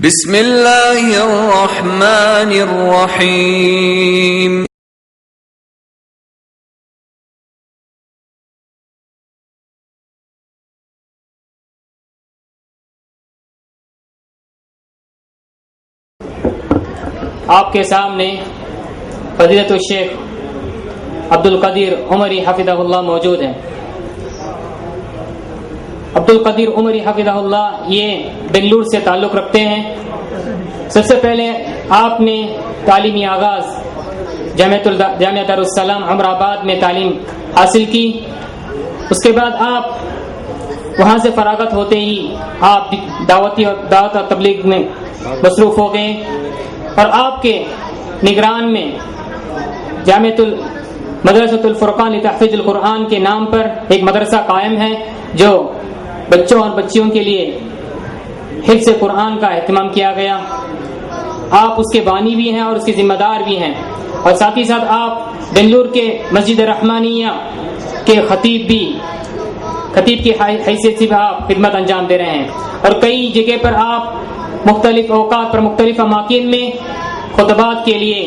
بسم اللہ الرحمن الرحیم. آپ کے سامنے فضیلت الشیخ عبد القدیر عمری حفظہ اللہ موجود ہیں. عبد القدیر عمری حفظہ اللہ یہ بنگلور سے تعلق رکھتے ہیں. سب سے پہلے آپ نے تعلیمی آغاز جامعہ دارالسلام عمر آباد میں تعلیم حاصل کی. اس کے بعد آپ وہاں سے فراغت ہوتے ہی آپ دعوت اور تبلیغ میں مصروف ہو گئے اور آپ کے نگران میں مدرسۃ الفرقان لتحفیظ القرآن کے نام پر ایک مدرسہ قائم ہے جو بچوں اور بچیوں کے لیے حفظ قرآن کا اہتمام کیا گیا. آپ اس کے بانی بھی ہیں اور اس کے ذمہ دار بھی ہیں اور ساتھ ہی ساتھ آپ بنگلور کے مسجد رحمانیہ کے خطیب کی حیثیت سے بھی آپ خدمت انجام دے رہے ہیں اور کئی جگہ پر آپ مختلف اوقات پر مختلف اماکن میں خطبات کے لیے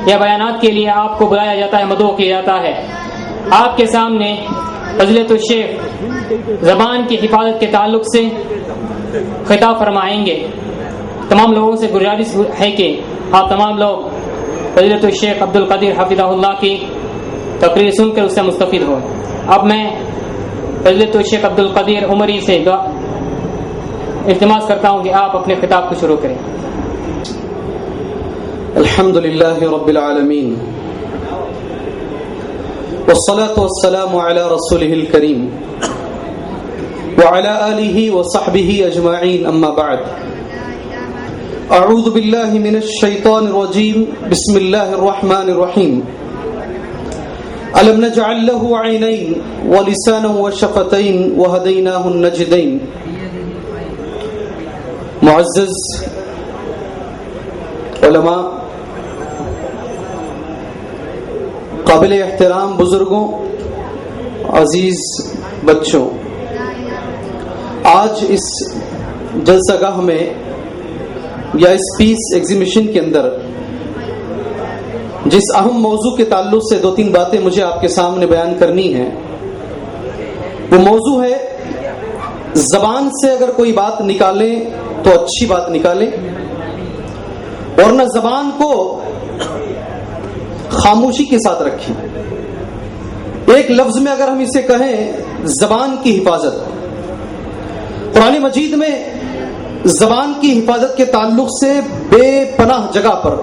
یا بیانات کے لیے آپ کو بلایا جاتا ہے، مدعو کیا جاتا ہے. آپ کے سامنے فضیلت الشیخ زبان کی حفاظت کے تعلق سے خطاب فرمائیں گے. تمام لوگوں سے گزارش ہے کہ آپ تمام لوگ فضیلت الشیخ عبد القدیر حفظہ اللہ کی تقریر سن کر اس سے مستفید ہوں. اب میں فضیلت الشیخ عبد القدیر عمری سے التماس کرتا ہوں کہ آپ اپنے خطاب کو شروع کریں. الحمد للہ رب العالمین والصلاة والسلام على رسوله الكريم وعلى آله وصحبه أجمعين. أما بعد، أعوذ بالله من الشيطان الرجيم. بسم الله الرحمن الرحيم. ألم نجعل له عينين ولسانا وشفتين وهديناه النجدين. معزز علماء، قابل احترام بزرگوں، عزیز بچوں، آج اس جلسہ گاہ میں یا اس پیس ایگزیبیشن کے اندر جس اہم موضوع کے تعلق سے 2-3 باتیں مجھے آپ کے سامنے بیان کرنی ہیں، وہ موضوع ہے زبان سے اگر کوئی بات نکالیں تو اچھی بات نکالیں، ورنہ زبان کو خاموشی کے ساتھ رکھیں. ایک لفظ میں اگر ہم اسے کہیں زبان کی حفاظت، قرآن مجید میں زبان کی حفاظت کے تعلق سے بے پناہ جگہ پر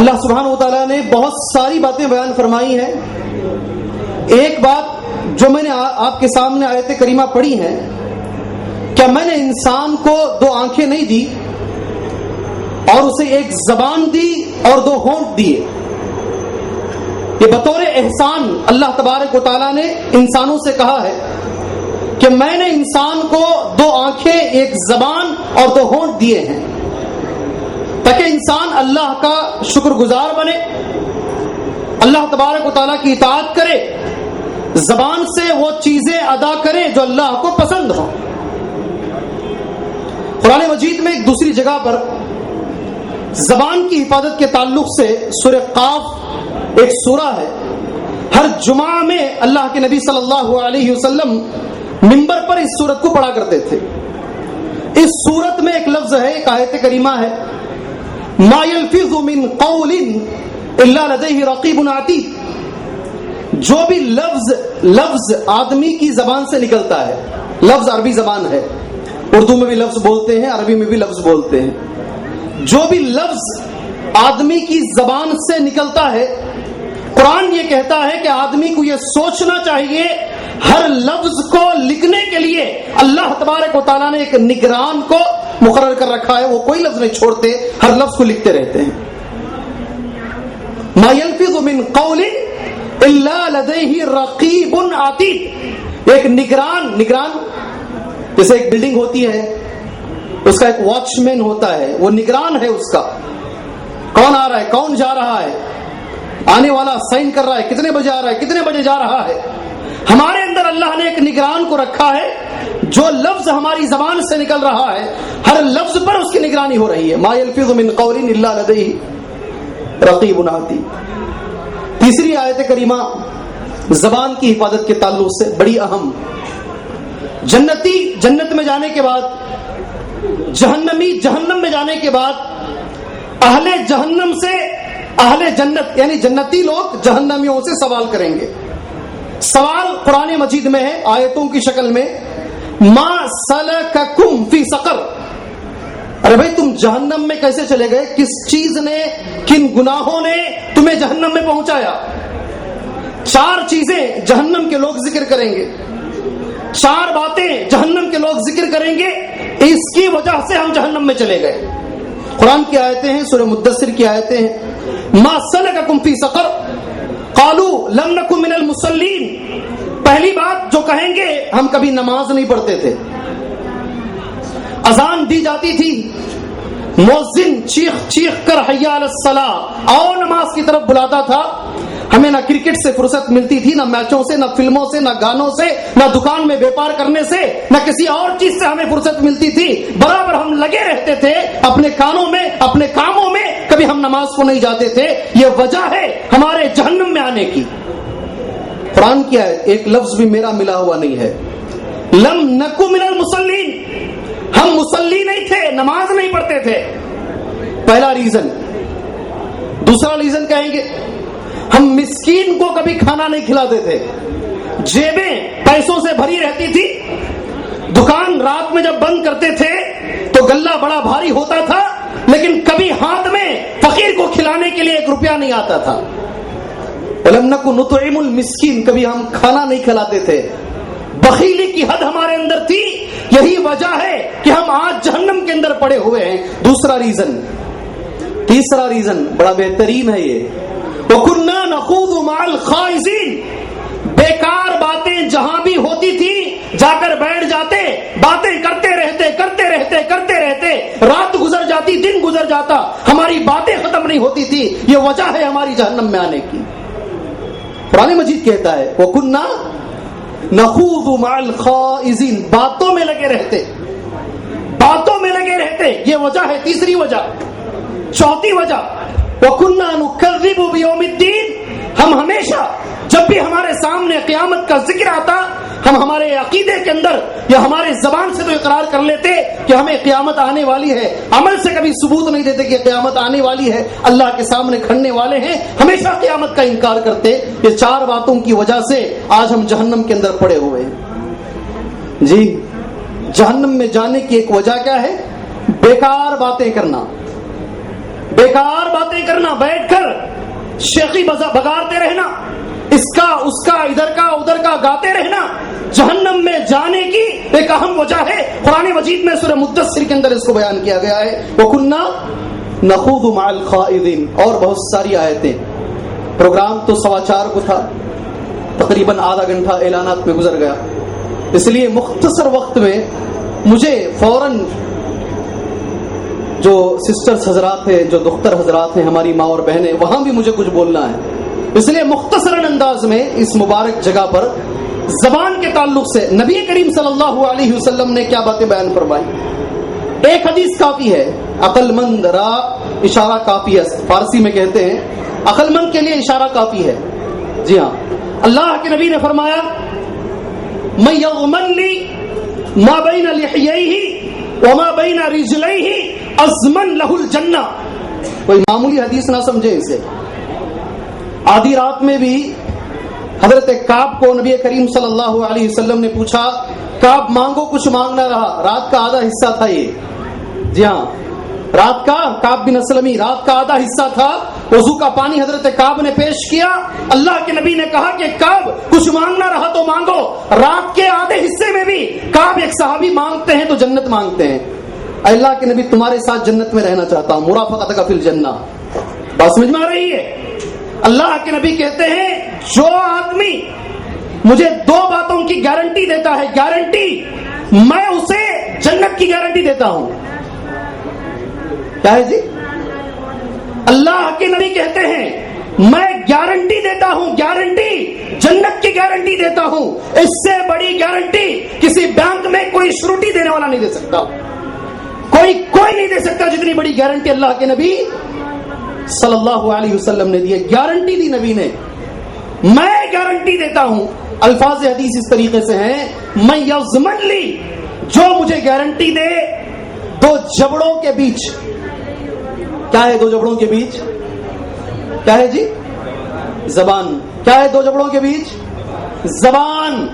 اللہ سبحانہ و تعالیٰ نے بہت ساری باتیں بیان فرمائی ہیں. ایک بات جو میں نے آپ کے سامنے آیت کریمہ پڑھی ہے، کیا میں نے انسان کو 2 آنکھیں نہیں دی اور اسے ایک زبان دی اور 2 ہونٹ دیے؟ یہ بطور احسان اللہ تبارک و تعالیٰ نے انسانوں سے کہا ہے کہ میں نے انسان کو 2 آنکھیں، ایک زبان اور 2 ہونٹ دیے ہیں تاکہ انسان اللہ کا شکر گزار بنے، اللہ تبارک و تعالیٰ کی اطاعت کرے، زبان سے وہ چیزیں ادا کرے جو اللہ کو پسند ہو. قرآن مجید میں ایک دوسری جگہ پر زبان کی حفاظت کے تعلق سے سورہ قاف ایک سورہ ہے. ہر جمعہ میں اللہ کے نبی صلی اللہ علیہ وسلم منبر پر اس سورت کو پڑھا کرتے تھے. اس سورت میں ایک لفظ ہے، ایک آیت کریمہ ہے، ما یلفظ من قول الا لدیہ رقیب عتید. جو بھی لفظ آدمی کی زبان سے نکلتا ہے، لفظ عربی زبان ہے، اردو میں بھی لفظ بولتے ہیں، عربی میں بھی لفظ بولتے ہیں. جو بھی لفظ آدمی کی زبان سے نکلتا ہے، قرآن یہ کہتا ہے کہ آدمی کو یہ سوچنا چاہیے ہر لفظ کو لکھنے کے لیے اللہ تبارک و تعالیٰ نے ایک نگران کو مقرر کر رکھا ہے. وہ کوئی لفظ نہیں چھوڑتے، ہر لفظ کو لکھتے رہتے ہیں. ما یلفظ من قول الا لدیہ رقیب عتید. ایک نگران جیسے ایک بلڈنگ ہوتی ہے، اس کا ایک واچ مین ہوتا ہے، وہ نگران ہے اس کا. کون آ رہا ہے، کون جا رہا ہے، آنے والا سائن کر رہا ہے، کتنے بجے آ رہا ہے، کتنے بجے جا رہا ہے. ہمارے اندر اللہ نے ایک نگران کو رکھا ہے جو لفظ ہماری زبان سے نکل رہا ہے ہر لفظ پر اس کی نگرانی ہو رہی ہے. ما یلفظ من قول الا لدیہ رقیب عتید. تیسری آیت کریمہ زبان کی حفاظت کے تعلق سے بڑی اہم. جنتی جنت میں جانے کے بعد، جہنمی جہنم میں جانے کے بعد اہل جہنم سے اہل جنت یعنی جنتی لوگ جہنمیوں سے سوال کریں گے. سوال قرآن مجید میں ہے آیتوں کی شکل میں، ما سلککم فی سقر. ارے بھائی تم جہنم میں کیسے چلے گئے؟ کس چیز نے، کن گناہوں نے تمہیں جہنم میں پہنچایا؟ 4 چیزیں جہنم کے لوگ ذکر کریں گے، 4 باتیں جہنم کے لوگ ذکر کریں گے، اس کی وجہ سے ہم جہنم میں چلے گئے. قرآن کی آیتیں ہیں، سورہ مدثر کی آیتیں ہیں. ما سلککم فی سقر قالوا لم نکن من المصلین. پہلی بات جو کہیں گے ہم کبھی نماز نہیں پڑھتے تھے. اذان دی جاتی تھی، مؤذن چیخ چیخ کر حی علی الصلاۃ آؤ نماز کی طرف بلاتا تھا. ہمیں نہ کرکٹ سے فرصت ملتی تھی، نہ میچوں سے، نہ فلموں سے، نہ گانوں سے، نہ دکان میں بیپار کرنے سے، نہ کسی اور چیز سے ہمیں فرصت ملتی تھی. برابر ہم لگے رہتے تھے اپنے کانوں میں، اپنے کاموں میں، کبھی ہم نماز کو نہیں جاتے تھے. یہ وجہ ہے ہمارے جہنم میں آنے کی. قرآن کی آیت ایک لفظ بھی میرا ملا ہوا نہیں ہے. لم نکو من المصلین، ہم مصلی نہیں تھے، نماز نہیں پڑھتے تھے. پہلا ریزن. دوسرا ریزن کہیں گے ہم مسکین کو کبھی کھانا نہیں کھلاتے تھے. جیبیں پیسوں سے بھری رہتی تھی، دکان رات میں جب بند کرتے تھے تو گلہ بڑا بھاری ہوتا تھا، لیکن کبھی ہاتھ میں فقیر کو کھلانے کے لیے 1 روپیہ نہیں آتا تھا. وَلَمْ نَكُ نُطْعِمُ الْمِسْكِينَ، کبھی ہم کھانا نہیں کھلاتے تھے. بخیلی کی حد ہمارے اندر تھی. یہی وجہ ہے کہ ہم آج جہنم کے اندر پڑے ہوئے ہیں. دوسرا ریزن. تیسرا ریزن بڑا بہترین ہے یہ، وَكُنَّا نَخُوضُ مَعَ الْخَائِضِينَ. بیکار باتیں جہاں بھی ہوتی تھی جا کر بیٹھ جاتے، باتیں کرتے رہتے کرتے رہتے کرتے رہتے. رات گزر جاتی، دن گزر جاتا، ہماری باتیں ختم نہیں ہوتی تھی. یہ وجہ ہے ہماری جہنم میں آنے کی. قرآن مجید کہتا ہے وَكُنَّا نَخُوضُ مَعَ الْخَائِضِينَ، باتوں میں لگے رہتے، باتوں میں لگے رہتے. یہ وجہ ہے تیسری وجہ. چوتھی وجہ وَكُنَّا نُكَذِّبُ بِيَوْمِ الدِّينِ، ہم ہمیشہ جب بھی ہمارے سامنے قیامت کا ذکر آتا، ہم ہمارے عقیدے کے اندر یا ہمارے زبان سے تو اقرار کر لیتے کہ ہمیں قیامت آنے والی ہے، عمل سے کبھی ثبوت نہیں دیتے کہ قیامت آنے والی ہے، اللہ کے سامنے کھڑنے والے ہیں، ہمیشہ قیامت کا انکار کرتے. یہ 4 باتوں کی وجہ سے آج ہم جہنم کے اندر پڑے ہوئے ہیں. جی جہنم میں جانے کی ایک وجہ کیا ہے؟ بیکار باتیں کرنا. بیکار باتیں کرنا، بیٹھ کر شیخی بگاڑتے رہنا، اس کا اس کا ادھر کا ادھر کا گاتے رہنا، جہنم میں جانے کی ایک اہم وجہ ہے. قرآن مجید میں سورہ مدثر کے اندر اس کو بیان کیا گیا ہے وَكُنَّا نَخُوضُ مَعَ الْخَائِضِينَ. اور بہت ساری آیتیں. پروگرام تو 4:15 کو تھا، تقریباً آدھا گھنٹہ اعلانات میں گزر گیا، اس لیے مختصر وقت میں مجھے فوراً جو سسٹرز حضرات ہیں، جو دختر حضرات ہیں، ہماری ماں اور بہنیں، وہاں بھی مجھے کچھ بولنا ہے. اس لیے مختصراً انداز میں اس مبارک جگہ پر زبان کے تعلق سے نبی کریم صلی اللہ علیہ وسلم نے کیا باتیں بیان فرمائی. ایک حدیث کافی ہے، عقل مند را اشارہ کافی ہے. فارسی میں کہتے ہیں عقل مند کے لیے اشارہ کافی ہے. جی ہاں، اللہ کے نبی نے فرمایا من یضمن لی ما بین لحییہ وما بین رجلیہ ازمن لہ الجنہ. کوئی معمولی حدیث نہ سمجھے اسے. آدھی رات میں بھی حضرت کعب کو نبی کریم صلی اللہ علیہ وسلم نے پوچھا، کعب مانگو، کچھ مانگنا رہا. رات کا آدھا حصہ تھا یہ. جی ہاں، رات کا کعب بن اسلمی رات کا آدھا حصہ تھا. وضو کا پانی حضرت کعب نے پیش کیا. اللہ کے نبی نے کہا کہ کعب کچھ مانگنا رہا تو مانگو. رات کے آدھے حصے میں بھی کعب ایک صحابی مانگتے ہیں تو جنت مانگتے ہیں. اللہ کے نبی تمہارے ساتھ جنت میں رہنا چاہتا ہوں، مرافقتک فی الجنہ. بات سمجھ میں آ رہی ہے؟ اللہ کے نبی کہتے ہیں جو آدمی مجھے 2 باتوں کی گارنٹی دیتا ہے، گارنٹی، میں اسے جنت کی گارنٹی دیتا ہوں. کیا ہے جی؟ اللہ کے نبی کہتے ہیں میں گارنٹی دیتا ہوں, گارنٹی, جنت کی گارنٹی دیتا ہوں, اس سے بڑی گارنٹی کسی بینک میں کوئی شروٹی دینے والا نہیں دے سکتا, کوئی نہیں دے سکتا جتنی بڑی گارنٹی اللہ کے نبی صلی اللہ علیہ وسلم نے دی ہے. گارنٹی دی نبی نے, میں گارنٹی دیتا ہوں. الفاظ حدیث اس طریقے سے ہیں, میں یضمن لی, جو مجھے گارنٹی دے دو جبڑوں کے بیچ. کیا ہے دو جبڑوں کے بیچ؟ کیا ہے جی؟ زبان. کیا ہے دو جبڑوں کے بیچ؟ زبان.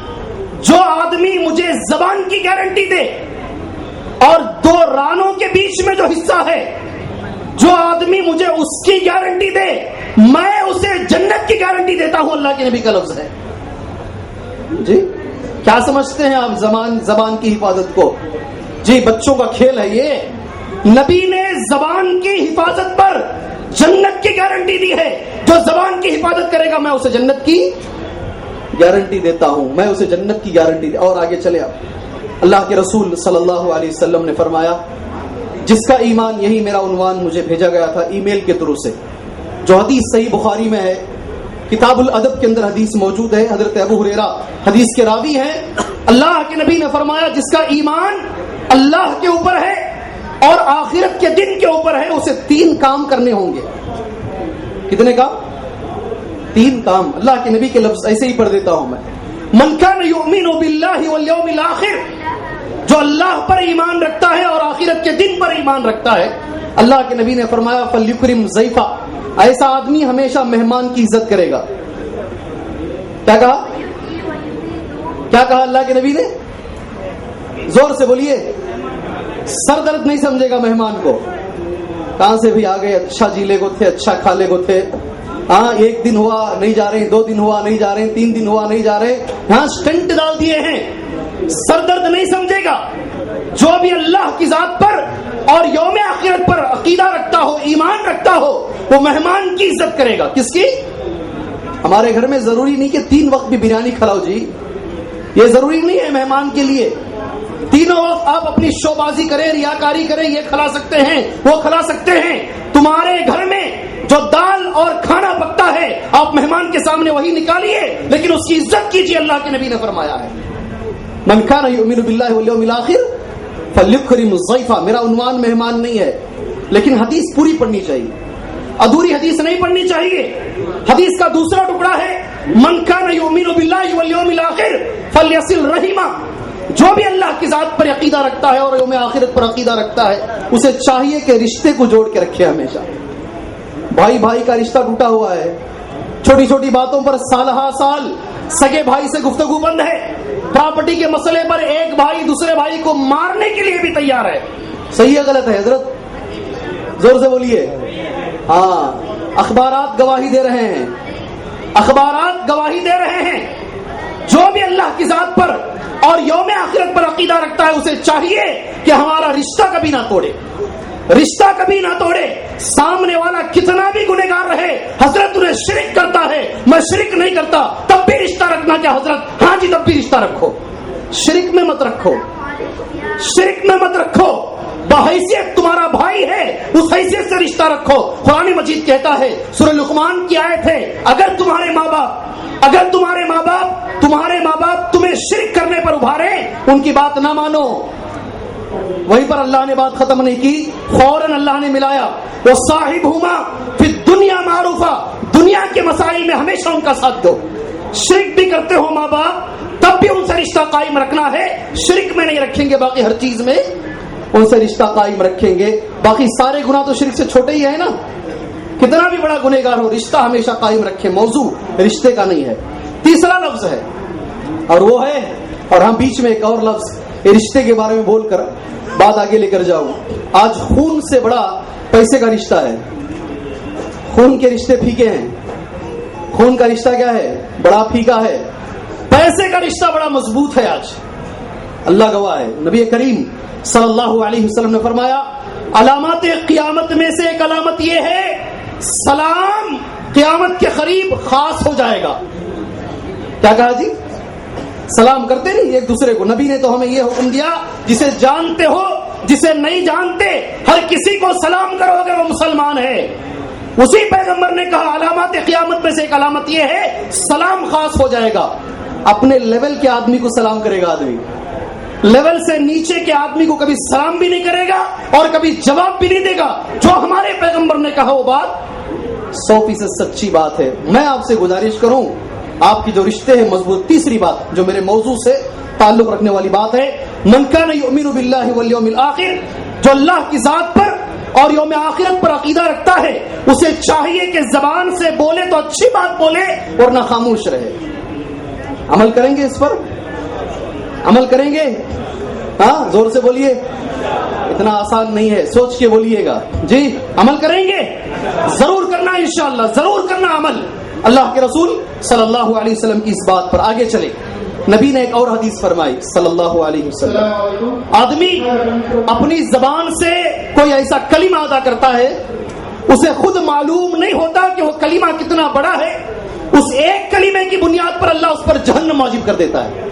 جو آدمی مجھے زبان کی گارنٹی دے اور دو رانوں کے بیچ میں جو حصہ ہے, جو آدمی مجھے اس کی گارنٹی دے, میں اسے جنت کی گارنٹی دیتا ہوں. اللہ کے نبی کا لفظ ہے جی. کیا سمجھتے ہیں آپ زبان کی حفاظت کو؟ جی بچوں کا کھیل ہے یہ. نبی نے زبان کی حفاظت پر جنت کی گارنٹی دی ہے. جو زبان کی حفاظت کرے گا میں اسے جنت کی گارنٹی دیتا ہوں, میں اسے جنت کی گارنٹی. اور آگے چلے آپ. اللہ کے رسول صلی اللہ علیہ وسلم نے فرمایا, جس کا ایمان, یہی میرا عنوان مجھے بھیجا گیا تھا ای میل کے تھرو سے, جو حدیث صحیح بخاری میں ہے, کتاب الادب کے اندر حدیث موجود ہے. حضرت ابو ہریرہ حدیث کے راوی ہیں. اللہ کے نبی نے فرمایا, جس کا ایمان اللہ کے اوپر ہے اور آخرت کے دن کے اوپر ہے, اسے 3 کام کرنے ہوں گے. کتنے کام؟ 3 کام. اللہ کے نبی کے لفظ ایسے ہی پڑھ دیتا ہوں میں. من کان یؤمن باللہ والیوم الآخر, جو اللہ پر ایمان رکھتا ہے اور آخرت کے دن پر ایمان رکھتا ہے, اللہ کے نبی نے فرمایا فلیکرم ضیفہ, ایسا آدمی ہمیشہ مہمان کی عزت کرے گا. کیا کہا؟ کیا کہا اللہ کے نبی نے؟ زور سے بولیے. سر درد نہیں سمجھے گا مہمان کو. کہاں سے بھی آ گئے, اچھا جیلے کو تھے, اچھا کھالے کو تھے, ہاں 1 دن ہوا نہیں جا رہے, 2 دن ہوا نہیں جا رہے, 3 دن ہوا نہیں جا رہے, ہاں سٹنٹ ڈال دیے ہیں. سر درد نہیں سمجھے گا. جو بھی اللہ کی ذات پر اور یوم آخرت پر عقیدہ رکھتا ہو, ایمان رکھتا ہو, وہ مہمان کی عزت کرے گا. کس کی؟ ہمارے گھر میں ضروری نہیں کہ 3 وقت بھی بریانی کھلاؤ جی, یہ ضروری نہیں ہے مہمان کے لیے. 3 وقت آپ اپنی شو بازی کریں, ریاکاری کریں, یہ کھلا سکتے ہیں, وہ کھلا سکتے ہیں. تمہارے گھر میں جو دال اور کھانا پکتا ہے, آپ مہمان کے سامنے وہی نکالیے, لیکن اس کی عزت کیجیے. اللہ کے نبی نے فرمایا ہے, من کان یؤمن باللہ والیوم الآخر فلیکرم ضیفہ. میرا عنوان مہمان نہیں ہے, لیکن حدیث پوری پڑھنی چاہیے, ادھوری حدیث نہیں پڑھنی چاہیے. حدیث کا دوسرا ٹکڑا ہے, من کان یؤمن باللہ والیوم الآخر فلیصل رحمہ. جو بھی اللہ کی ذات پر عقیدہ رکھتا ہے اور یوم آخرت پر عقیدہ رکھتا ہے, اسے چاہیے کہ رشتے کو جوڑ کے رکھے ہمیشہ. بھائی بھائی کا رشتہ ٹوٹا ہوا ہے, چھوٹی چھوٹی باتوں پر سالہ سال سگے بھائی سے گفتگو بند ہے. پراپرٹی کے مسئلے پر ایک بھائی دوسرے بھائی کو مارنے کے لیے بھی تیار ہے. صحیح ہے غلط ہے حضرت؟ زور سے بولیے. ہاں, اخبارات گواہی دے رہے ہیں, اخبارات گواہی دے رہے ہیں. جو بھی اللہ کی ذات پر اور یوم آخرت پر عقیدہ رکھتا ہے, اسے چاہیے کہ ہمارا رشتہ کبھی نہ توڑے, رشتہ کبھی نہ توڑے. سامنے والا کتنا بھی گنہگار رہے, حضرت انہیں شرک کرتا ہے, میں شرک نہیں کرتا, تب بھی رشتہ رکھنا کیا حضرت؟ ہاں جی تب بھی رشتہ رکھو. شرک میں مت رکھو, شرک میں مت رکھو. بحیثیت تمہارا بھائی ہے, اس حیثیت سے رشتہ رکھو. قرآن مجید کہتا ہے, سورہ لقمان کی آیت ہے, اگر تمہارے ماں باپ تمہیں شرک کرنے پر ابھارے, ان کی بات نہ مانو. وہیں پر اللہ نے بات ختم نہیں کی, فوراً اللہ نے ملایا, وہ صاحبہما فی الدنیا معروفا, دنیا کے مسائل میں ہمیشہ ان کا ساتھ دو. شرک بھی کرتے ہو ماں باپ, تب بھی ان سے رشتہ قائم رکھنا ہے. شرک میں نہیں رکھیں گے, باقی ہر چیز میں ان سے رشتہ قائم رکھیں گے. باقی سارے گناہ تو شرک سے چھوٹے ہی ہے نا. کتنا بھی بڑا گنہگار ہو, رشتہ ہمیشہ قائم رکھیں. موضوع رشتے کا نہیں ہے. تیسرا لفظ ہے, اور وہ ہے, اور ہم بیچ میں ایک اور لفظ رشتے کے بارے میں بول کر بات آگے لے کر جاؤں. آج خون سے بڑا پیسے کا رشتہ ہے. خون کے رشتے پھیکے ہیں. خون کا رشتہ کیا ہے؟ بڑا پھیکا ہے. پیسے کا رشتہ بڑا مضبوط ہے. آج اللہ گواہ ہے, نبی کریم صلی اللہ علیہ وسلم نے فرمایا, علامات قیامت میں سے ایک علامت یہ ہے, سلام قیامت کے قریب خاص ہو جائے گا. کیا کہا جی؟ سلام کرتے نہیں ایک دوسرے کو. نبی نے تو ہمیں یہ حکم دیا, جسے جانتے ہو جسے نہیں جانتے, ہر کسی کو سلام کرو گے وہ مسلمان ہے. اسی پیغمبر نے کہا علامات قیامت میں سے ایک علامت یہ ہے سلام خاص ہو جائے گا. اپنے لیول کے آدمی کو سلام کرے گا آدمی, لیول سے نیچے کے آدمی کو کبھی سلام بھی نہیں کرے گا اور کبھی جواب بھی نہیں دے گا. جو ہمارے پیغمبر نے کہا وہ بات 100% سچی بات ہے. میں آپ سے گزارش کروں, آپ کی جو رشتے ہیں مضبوط. تیسری بات جو میرے موضوع سے تعلق رکھنے والی بات ہے, من کان یؤمن باللہ والیوم الآخر, جو اللہ کی ذات پر اور یوم آخرت پر عقیدہ رکھتا ہے اسے چاہیے کہ زبان سے بولے تو اچھی بات بولے ورنہ خاموش رہے. عمل کریں گے اس پر؟ عمل کریں گے؟ ہاں زور سے بولیے, اتنا آسان نہیں ہے, سوچ کے بولیے گا. جی عمل کریں گے؟ ضرور کرنا انشاءاللہ, ضرور کرنا عمل. اللہ کے رسول صلی اللہ علیہ وسلم کی اس بات پر آگے چلے. نبی نے ایک اور حدیث فرمائی صلی اللہ علیہ وسلم, آدمی اپنی زبان سے کوئی ایسا کلمہ ادا کرتا ہے اسے خود معلوم نہیں ہوتا کہ وہ کلمہ کتنا بڑا ہے, اس ایک کلمے کی بنیاد پر اللہ اس پر جہنم واجب کر دیتا ہے.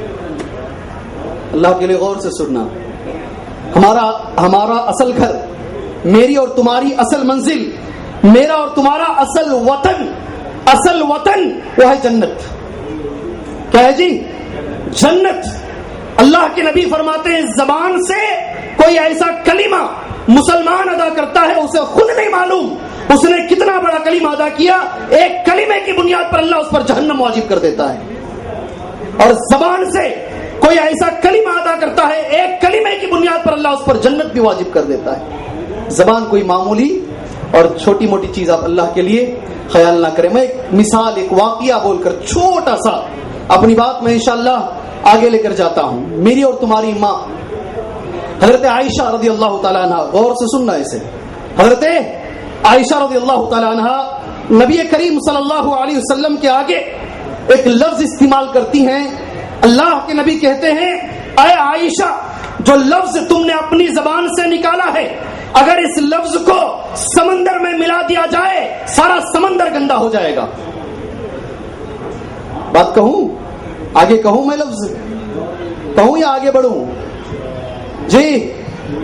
اللہ کے لیے غور سے سننا, ہمارا اصل گھر, میری اور تمہاری اصل منزل, میرا اور تمہارا اصل وطن وہ ہے جنت. کیا ہے جی؟ جنت. اللہ کے نبی فرماتے ہیں زبان سے کوئی ایسا کلمہ مسلمان ادا کرتا ہے اسے خود نہیں معلوم اس نے کتنا بڑا کلمہ ادا کیا, ایک کلمے کی بنیاد پر اللہ اس پر جہنم واجب کر دیتا ہے. اور زبان سے کوئی ایسا کلمہ ادا کرتا ہے ایک کلمے کی بنیاد پر اللہ اس پر جنت بھی واجب کر دیتا ہے. زبان کوئی معمولی اور چھوٹی موٹی چیز آپ اللہ کے لیے خیال نہ کریں. میں ایک مثال, ایک واقعہ بول کر چھوٹا سا اپنی بات میں انشاءاللہ آگے لے کر جاتا ہوں. میری اور تمہاری ماں حضرت عائشہ رضی اللہ تعالیٰ عنہ, غور سے سننا اسے, حضرت عائشہ رضی اللہ تعالیٰ عنہ نبی کریم صلی اللہ علیہ وسلم کے آگے ایک لفظ استعمال کرتی ہیں. اللہ کے نبی کہتے ہیں اے عائشہ, جو لفظ تم نے اپنی زبان سے نکالا ہے اگر اس لفظ کو سمندر میں ملا دیا جائے سارا سمندر گندا ہو جائے گا. بات کہوں, آگے کہوں, میں لفظ کہوں یا آگے بڑھوں؟ جی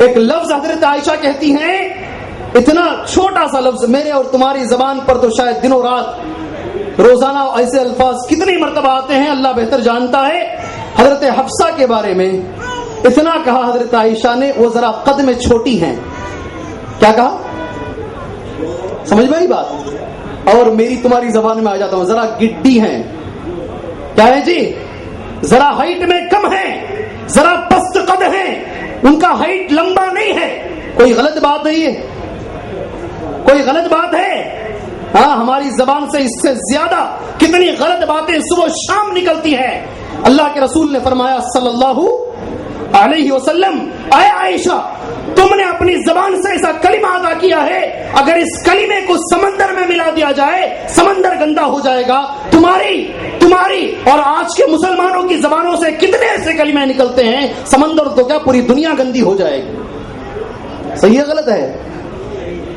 ایک لفظ حضرت عائشہ کہتی ہیں, اتنا چھوٹا سا لفظ میرے اور تمہاری زبان پر تو شاید دنوں رات روزانہ ایسے الفاظ کتنی مرتبہ آتے ہیں اللہ بہتر جانتا ہے. حضرت حفصہ کے بارے میں اتنا کہا حضرت عائشہ نے, وہ ذرا قد میں چھوٹی ہیں. کیا کہا؟ سمجھ میں آئی بات؟ اور میری تمہاری زبان میں آ جاتا ہوں, ذرا گڈی ہیں. کیا ہے جی؟ ذرا ہائٹ میں کم ہے, ذرا پست قد ہے, ان کا ہائٹ لمبا نہیں ہے. کوئی غلط بات نہیں ہے, کوئی غلط بات ہے؟ ہاں ہماری زبان سے اس سے زیادہ کتنی غلط باتیں صبح شام نکلتی ہیں. اللہ کے رسول نے فرمایا صلی اللہ علیہ وسلم, اے عائشہ تم نے اپنی زبان سے ایسا کلمہ ادا کیا ہے اگر اس کلمے کو سمندر میں ملا دیا جائے سمندر گندا ہو جائے گا. تمہاری اور آج کے مسلمانوں کی زبانوں سے کتنے ایسے کلمے نکلتے ہیں, سمندر تو کیا پوری دنیا گندی ہو جائے گی. صحیح ہے غلط ہے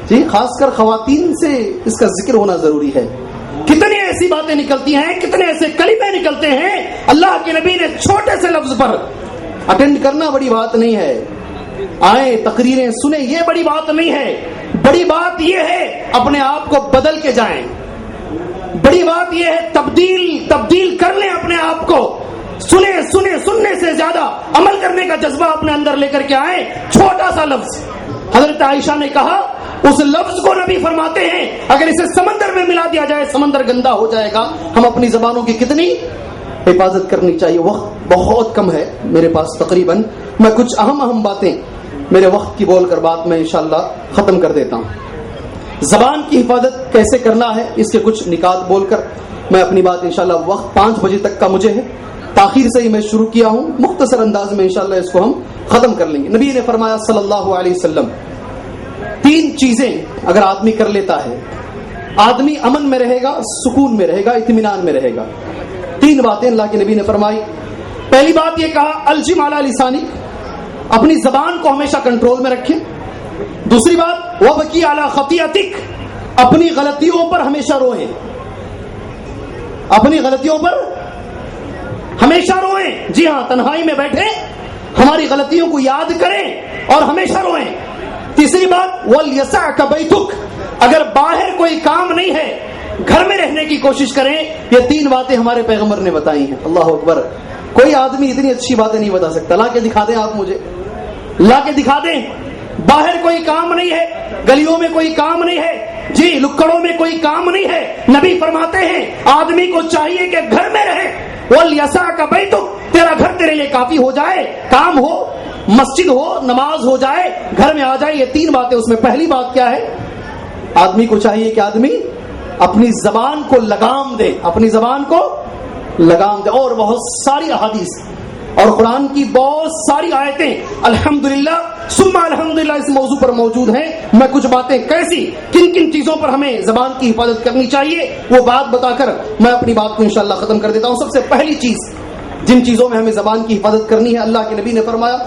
جی؟ خاص کر خواتین سے اس کا ذکر ہونا ضروری ہے. کتنی ایسی باتیں نکلتی ہیں, کتنے ایسے کلمے نکلتے ہیں. اللہ کے نبی نے چھوٹے سے لفظ پر, اٹینڈ کرنا بڑی بات نہیں ہے, آئیں تقریریں سنیں یہ بڑی بات نہیں ہے. بڑی بات یہ ہے اپنے آپ کو بدل کے جائیں. بڑی بات یہ ہے تبدیل کر لیں اپنے آپ کو. سننے سے زیادہ عمل کرنے کا جذبہ اپنے اندر لے کر کے آئیں. چھوٹا سا لفظ حضرت عائشہ نے کہا, اس لفظ کو نبی فرماتے ہیں اگر اسے سمندر میں ملا دیا جائے سمندر گندا ہو جائے گا. ہم اپنی زبانوں کی کتنی حفاظت کرنی چاہیے. وقت بہت کم ہے میرے پاس تقریباً, میں کچھ اہم باتیں میرے وقت کی بول کر بات میں انشاءاللہ ختم کر دیتا ہوں. زبان کی حفاظت کیسے کرنا ہے اس کے کچھ نکات بول کر میں اپنی بات انشاءاللہ, وقت 5 بجے تک کا مجھے ہے, تاخیر سے ہی میں شروع کیا ہوں, مختصر انداز میں انشاءاللہ اس کو ہم ختم کر لیں گے. نبی نے فرمایا صلی اللہ علیہ وسلم 3 چیزیں اگر آدمی کر لیتا ہے آدمی امن میں رہے گا, سکون میں رہے گا, اطمینان میں رہے گا. 3 باتیں اللہ کے نبی نے فرمائی. پہلی بات یہ کہا الجم علی لسانی, اپنی زبان کو ہمیشہ کنٹرول میں رکھیں. دوسری بات وبکی علی خطیئتک, اپنی غلطیوں پر ہمیشہ روئیں. اپنی غلطیوں پر ہمیشہ روئیں. جی ہاں, تنہائی میں بیٹھے ہماری غلطیوں کو یاد کریں اور ہمیشہ روئیں. تیسری بات ولیسعک بیتک, اگر باہر کوئی کام نہیں ہے گھر میں رہنے کی کوشش کریں. یہ 3 باتیں ہمارے پیغمبر نے بتائی ہیں. اللہ اکبر. کوئی آدمی اتنی اچھی باتیں نہیں بتا سکتا. لا کے دکھا دیں آپ مجھے, لا کے دکھا دیں. باہر کوئی کام نہیں ہے, گلیوں میں کوئی کام نہیں ہے, جی لکڑوں میں کوئی کام نہیں ہے. نبی فرماتے ہیں آدمی کو چاہیے کہ گھر میں رہے. وَلْيَسَعْكَ بَيْتُكَ, تیرا گھر تیرے لیے کافی ہو جائے. کام ہو, مسجد ہو, نماز ہو جائے, گھر میں آ جائے. یہ 3 باتیں. اس میں پہلی بات کیا ہے؟ آدمی کو چاہیے کہ آدمی اپنی زبان کو لگام دے, اپنی زبان کو لگام دے. اور بہت ساری احادیث اور قرآن کی بہت ساری آیتیں الحمدللہ ثم الحمدللہ اس موضوع پر موجود ہیں. میں کچھ باتیں کیسی کن کن چیزوں پر ہمیں زبان کی حفاظت کرنی چاہیے وہ بات بتا کر میں اپنی بات کو انشاءاللہ ختم کر دیتا ہوں. سب سے پہلی چیز جن چیزوں میں ہمیں زبان کی حفاظت کرنی ہے, اللہ کے نبی نے فرمایا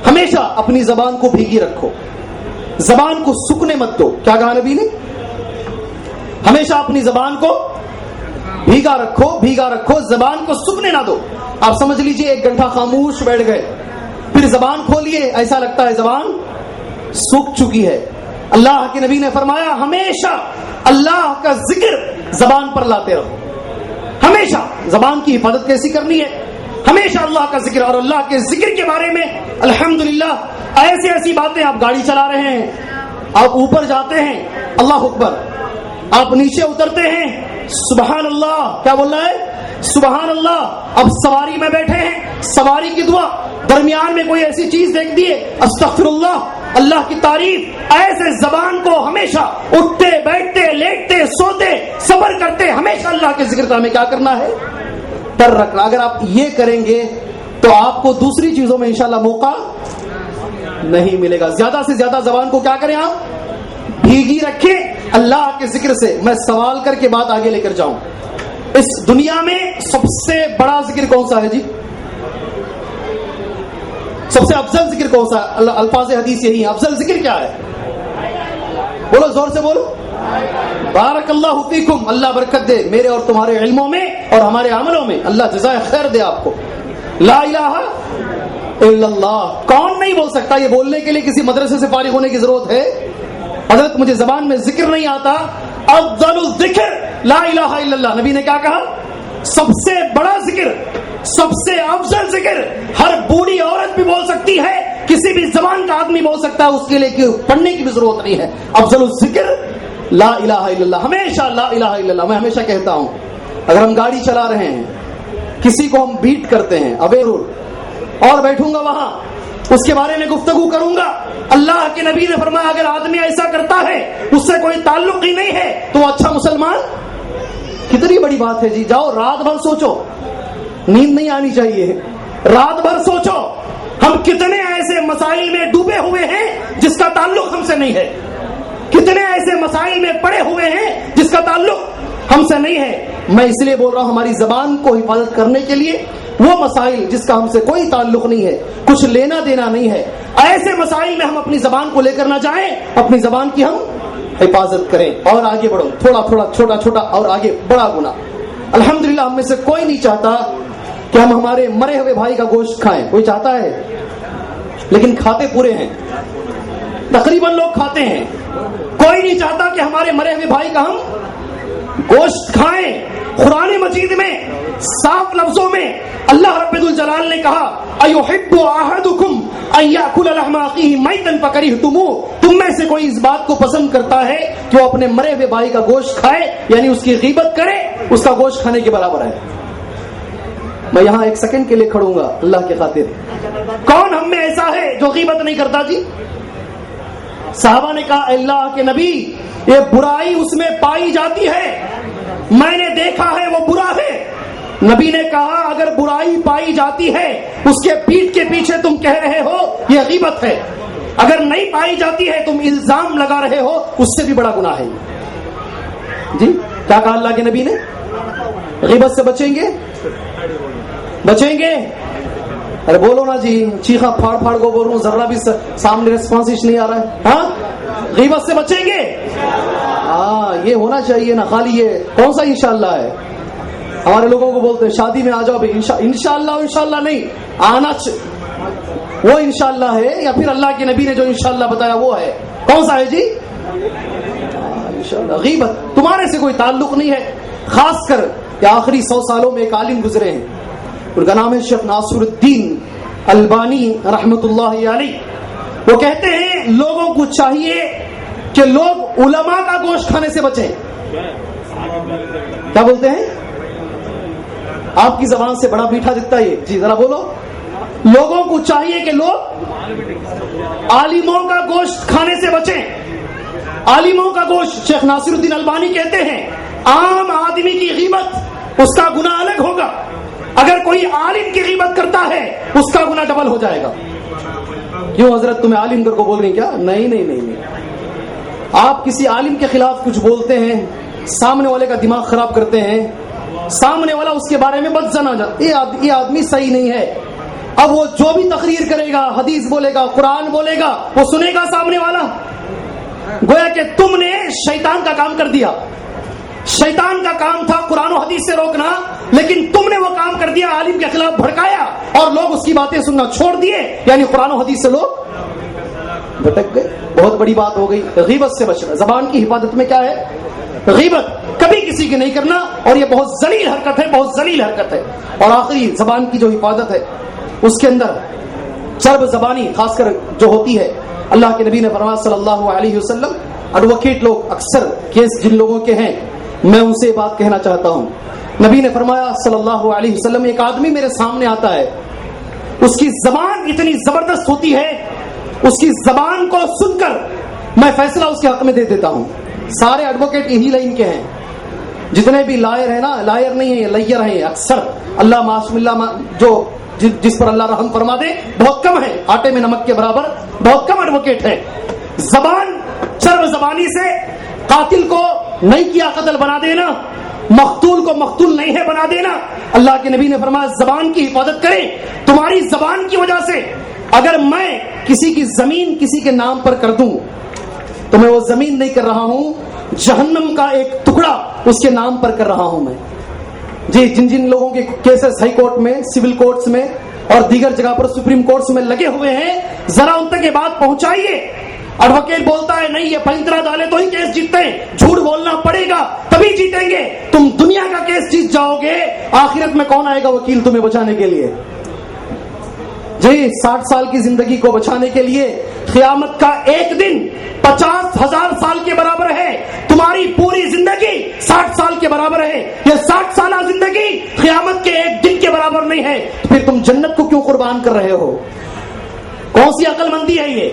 ہمیشہ اپنی زبان کو بھیگی رکھو, زبان کو سکنے مت دو. کیا کہا نبی نے؟ ہمیشہ اپنی زبان کو بھیگا رکھو, بھیگا رکھو, زبان کو سکنے نہ دو. آپ سمجھ لیجئے 1 گھنٹہ خاموش بیٹھ گئے, پھر زبان کھولیے, ایسا لگتا ہے زبان سوکھ چکی ہے. اللہ کے نبی نے فرمایا ہمیشہ اللہ کا ذکر زبان پر لاتے رہو. ہمیشہ زبان کی حفاظت کیسی کرنی ہے؟ ہمیشہ اللہ کا ذکر. اور اللہ کے ذکر کے بارے میں الحمدللہ ایسی باتیں. آپ گاڑی چلا رہے ہیں, آپ اوپر جاتے ہیں, اللہ اکبر, آپ نیچے اترتے ہیں, سبحان اللہ. کیا بول رہا ہے؟ سبحان اللہ. اب سواری میں بیٹھے ہیں, سواری کی دعا, درمیان میں کوئی ایسی چیز دیکھ دیے, استغفر اللہ, اللہ کی تعریف. ایسے زبان کو ہمیشہ اٹھتے بیٹھتے لیٹتے سوتے صبر کرتے ہمیشہ اللہ کے ذکر کا ہمیں کیا کرنا ہے؟ ڈر رکھنا. اگر آپ یہ کریں گے تو آپ کو دوسری چیزوں میں انشاءاللہ موقع نہیں ملے گا. زیادہ سے زیادہ زبان کو کیا کریں آپ؟ بھیگی رکھیں اللہ کے ذکر سے. میں سوال کر کے بات آگے لے کر جاؤں. اس دنیا میں سب سے بڑا ذکر کون سا ہے جی؟ سب سے افضل ذکر کون سا ہے؟ الفاظ حدیث یہی ہے. افضل ذکر کیا ہے؟ بولو, زور سے بولو. بارک اللہ فیکم, اللہ برکت دے میرے اور تمہارے علموں میں اور ہمارے عملوں میں, اللہ جزائے خیر دے آپ کو. لا الہ الا اللہ. کون نہیں بول سکتا؟ یہ بولنے کے لیے کسی مدرسے سے فارغ ہونے کی ضرورت ہے؟ حضرت مجھے زبان میں ذکر نہیں آتا. افضل الذکر لا الہ الا اللہ. نبی نے کیا کہا؟ سب سے بڑا ذکر, سب سے افضل ذکر ہر بوڑھی عورت بھی بول سکتی ہے, کسی بھی زبان کا آدمی بول سکتا ہے, اس کے لیے پڑھنے کی بھی ضرورت نہیں ہے. افضل الذکر لا الہ الا اللہ. ہمیشہ لا الہ الا اللہ. میں ہمیشہ کہتا ہوں اگر ہم گاڑی چلا رہے ہیں, کسی کو ہم بیٹ کرتے ہیں, اویرور اور بیٹھوں گا وہاں, اس کے بارے میں گفتگو کروں گا, اللہ کے نبی نے فرمایا اگر آدمی ایسا کرتا ہے اس سے کوئی تعلق ہی نہیں ہے تو وہ اچھا مسلمان. کتنی بڑی بات ہے جی. جاؤ رات بھر سوچو, نیند نہیں آنی چاہیے, رات بھر سوچو ہم کتنے ایسے مسائل میں ڈوبے ہوئے ہیں جس کا تعلق ہم سے نہیں ہے, کتنے ایسے مسائل میں پڑے ہوئے ہیں جس کا تعلق ہم سے نہیں ہے. میں اس لیے بول رہا ہوں ہماری زبان کو حفاظت کرنے کے لیے وہ مسائل جس کا ہم سے کوئی تعلق نہیں ہے, کچھ لینا دینا نہیں ہے, ایسے مسائل میں ہم اپنی زبان کو لے کر نہ جائیں, اپنی زبان کی ہم حفاظت کریں. اور آگے بڑھو, تھوڑا تھوڑا چھوٹا چھوٹا اور آگے بڑا گناہ. الحمدللہ ہم میں سے کوئی نہیں چاہتا کہ ہم ہمارے مرے ہوئے بھائی کا گوشت کھائیں. کوئی چاہتا ہے؟ لیکن کھاتے پورے ہیں, تقریباً لوگ کھاتے ہیں. کوئی نہیں چاہتا کہ ہمارے مرے ہوئے بھائی کا ہم گوشت کھائیں. قرآن مجید میں صاف لفظوں میں اللہ رب الجلال نے کہا ایحب احدکم ان یاکل لحم اخیہ میتا فکرہتموہ. تم میں سے کوئی اس بات کو پسند کرتا ہے کہ وہ اپنے مرے ہوئے بھائی کا گوشت کھائے, یعنی اس کی غیبت کرے, اس کا گوشت کھانے کے برابر ہے. میں یہاں 1 سیکنڈ کے لیے کھڑوں گا اللہ کے خاطر. کون ہم میں ایسا ہے جو غیبت نہیں کرتا جی؟ صحابہ نے کہا اللہ کے نبی یہ برائی اس میں پائی جاتی ہے, میں نے دیکھا ہے وہ برا ہے. نبی نے کہا اگر برائی پائی جاتی ہے اس کے پیٹھ کے پیچھے تم کہہ رہے ہو یہ غیبت ہے, اگر نہیں پائی جاتی ہے تم الزام لگا رہے ہو, اس سے بھی بڑا گناہ ہے. جی کیا کہا اللہ کے نبی نے؟ غیبت سے بچیں گے, بچیں گے. ارے بولو نا جی, چیخا پھاڑ پھاڑ کو بول رہا ہوں, ذرا بھی سامنے ریسپانس نہیں آ رہا ہے. ہاں غیبت سے بچیں گے. ہاں یہ ہونا چاہیے نا, خالی یہ کون سا انشاءاللہ ہے؟ ہمارے لوگوں کو بولتے ہیں شادی میں آ جاؤ بھائی, انشاءاللہ انشاءاللہ نہیں آنا, وہ انشاءاللہ ہے یا پھر اللہ کے نبی نے جو انشاءاللہ بتایا وہ ہے؟ کون سا ہے جی؟ انشاءاللہ. غیبت تمہارے سے کوئی تعلق نہیں ہے. خاص کر کہ آخری 100 سالوں میں ایک عالم گزرے ہیں، ان کا نام ہے شیخ ناصر الدین البانی رحمت اللہ علیہ. وہ کہتے ہیں لوگوں کو چاہیے کہ لوگ علماء کا گوشت کھانے سے بچیں. کیا بولتے ہیں؟ آپ کی زبان سے بڑا میٹھا دکھتا ہے یہ. جی ذرا بولو. لوگوں کو چاہیے کہ لوگ عالموں کا گوشت کھانے سے بچیں. عالموں کا گوشت. شیخ ناصر الدین البانی کہتے ہیں عام آدمی کی غیبت اس کا گناہ الگ ہوگا، اگر کوئی عالم کی غیبت کرتا ہے اس کا گناہ ڈبل ہو جائے گا. کیوں حضرت تمہیں عالم کر کو بول رہی کیا؟ نہیں نہیں نہیں نہیں. آپ کسی عالم کے خلاف کچھ بولتے ہیں، سامنے والے کا دماغ خراب کرتے ہیں، سامنے والا اس کے بارے میں بدزن آ جاتا ہے، یہ آدمی صحیح نہیں ہے. اب وہ جو بھی تقریر کرے گا، حدیث بولے گا، قرآن بولے گا، وہ سنے گا سامنے والا. گویا کہ تم نے شیطان کا کام کر دیا. شیطان کا کام تھا قرآن و حدیث سے روکنا، لیکن تم نے وہ کام کر دیا، عالم کے خلاف بھڑکایا اور لوگ اس کی باتیں سننا چھوڑ دیے، یعنی قرآن و حدیث سے لوگ بھٹک گئے. بہت بڑی بات ہو گئی. غیبت سے بچنا. زبان کی حفاظت میں کیا ہے؟ غیبت کبھی کسی کی نہیں کرنا، اور یہ بہت ذلیل حرکت ہے، بہت ذلیل حرکت ہے. اور آخری زبان کی جو حفاظت ہے اس کے اندر چرب زبانی خاص کر جو ہوتی ہے، اللہ کے نبی نے فرمایا صلی اللہ علیہ وسلم، ایڈوکیٹ لوگ اکثر کیس جن لوگوں کے ہیں میں ان سے بات کہنا چاہتا ہوں. نبی نے فرمایا صلی اللہ علیہ وسلم ایک آدمی میرے سامنے آتا ہے، اس کی زبان اتنی زبردست ہوتی ہے، اس کی زبان کو سن کر میں فیصلہ اس کے حق میں دے دیتا ہوں. سارے ایڈوکیٹ یہی لائن کے ہیں، جتنے بھی لائر ہیں نا، لائر نہیں ہیں، لائر ہیں اکثر. اللہ معصوم اللہ جو جس پر اللہ رحم فرما دے بہت کم ہے، آٹے میں نمک کے برابر بہت کم ایڈوکیٹ ہے. زبان چرب زبانی سے قاتل کو نہیں کیا قتل بنا دینا، مقتول کو مقتول نہیں ہے بنا دینا. اللہ کے نبی نے فرمایا زبان کی حفاظت کریں. تمہاری زبان کی وجہ سے اگر میں کسی کی زمین کسی کے نام پر کر دوں تو میں وہ زمین نہیں کر رہا ہوں، جہنم کا ایک ٹکڑا اس کے نام پر کر رہا ہوں میں. جی جن جن لوگوں کے کیسز ہائی کورٹ میں، سول کورٹس میں اور دیگر جگہ پر سپریم کورٹس میں لگے ہوئے ہیں، ذرا ان تک یہ بات پہنچائیے. ایڈوکیٹ بولتا ہے نہیں یہ پنترا ڈالے تو ہی کیس جیتتے ہیں، جھوٹ بولنا پڑے گا تبھی جیتیں گے. تم دنیا کا کیس جیت جاؤ گے، آخرت میں کون آئے گا وکیل تمہیں بچانے کے لیے؟ جی 60 سال کی زندگی کو بچانے کے لیے قیامت کا ایک دن 50,000 سال کے برابر ہے. تمہاری پوری زندگی 60 سال کے برابر ہے. یہ 60 سالہ زندگی قیامت کے ایک دن کے برابر نہیں ہے. پھر تم جنت کو کیوں قربان کر رہے ہو؟ کون سی عقل مندی ہے یہ؟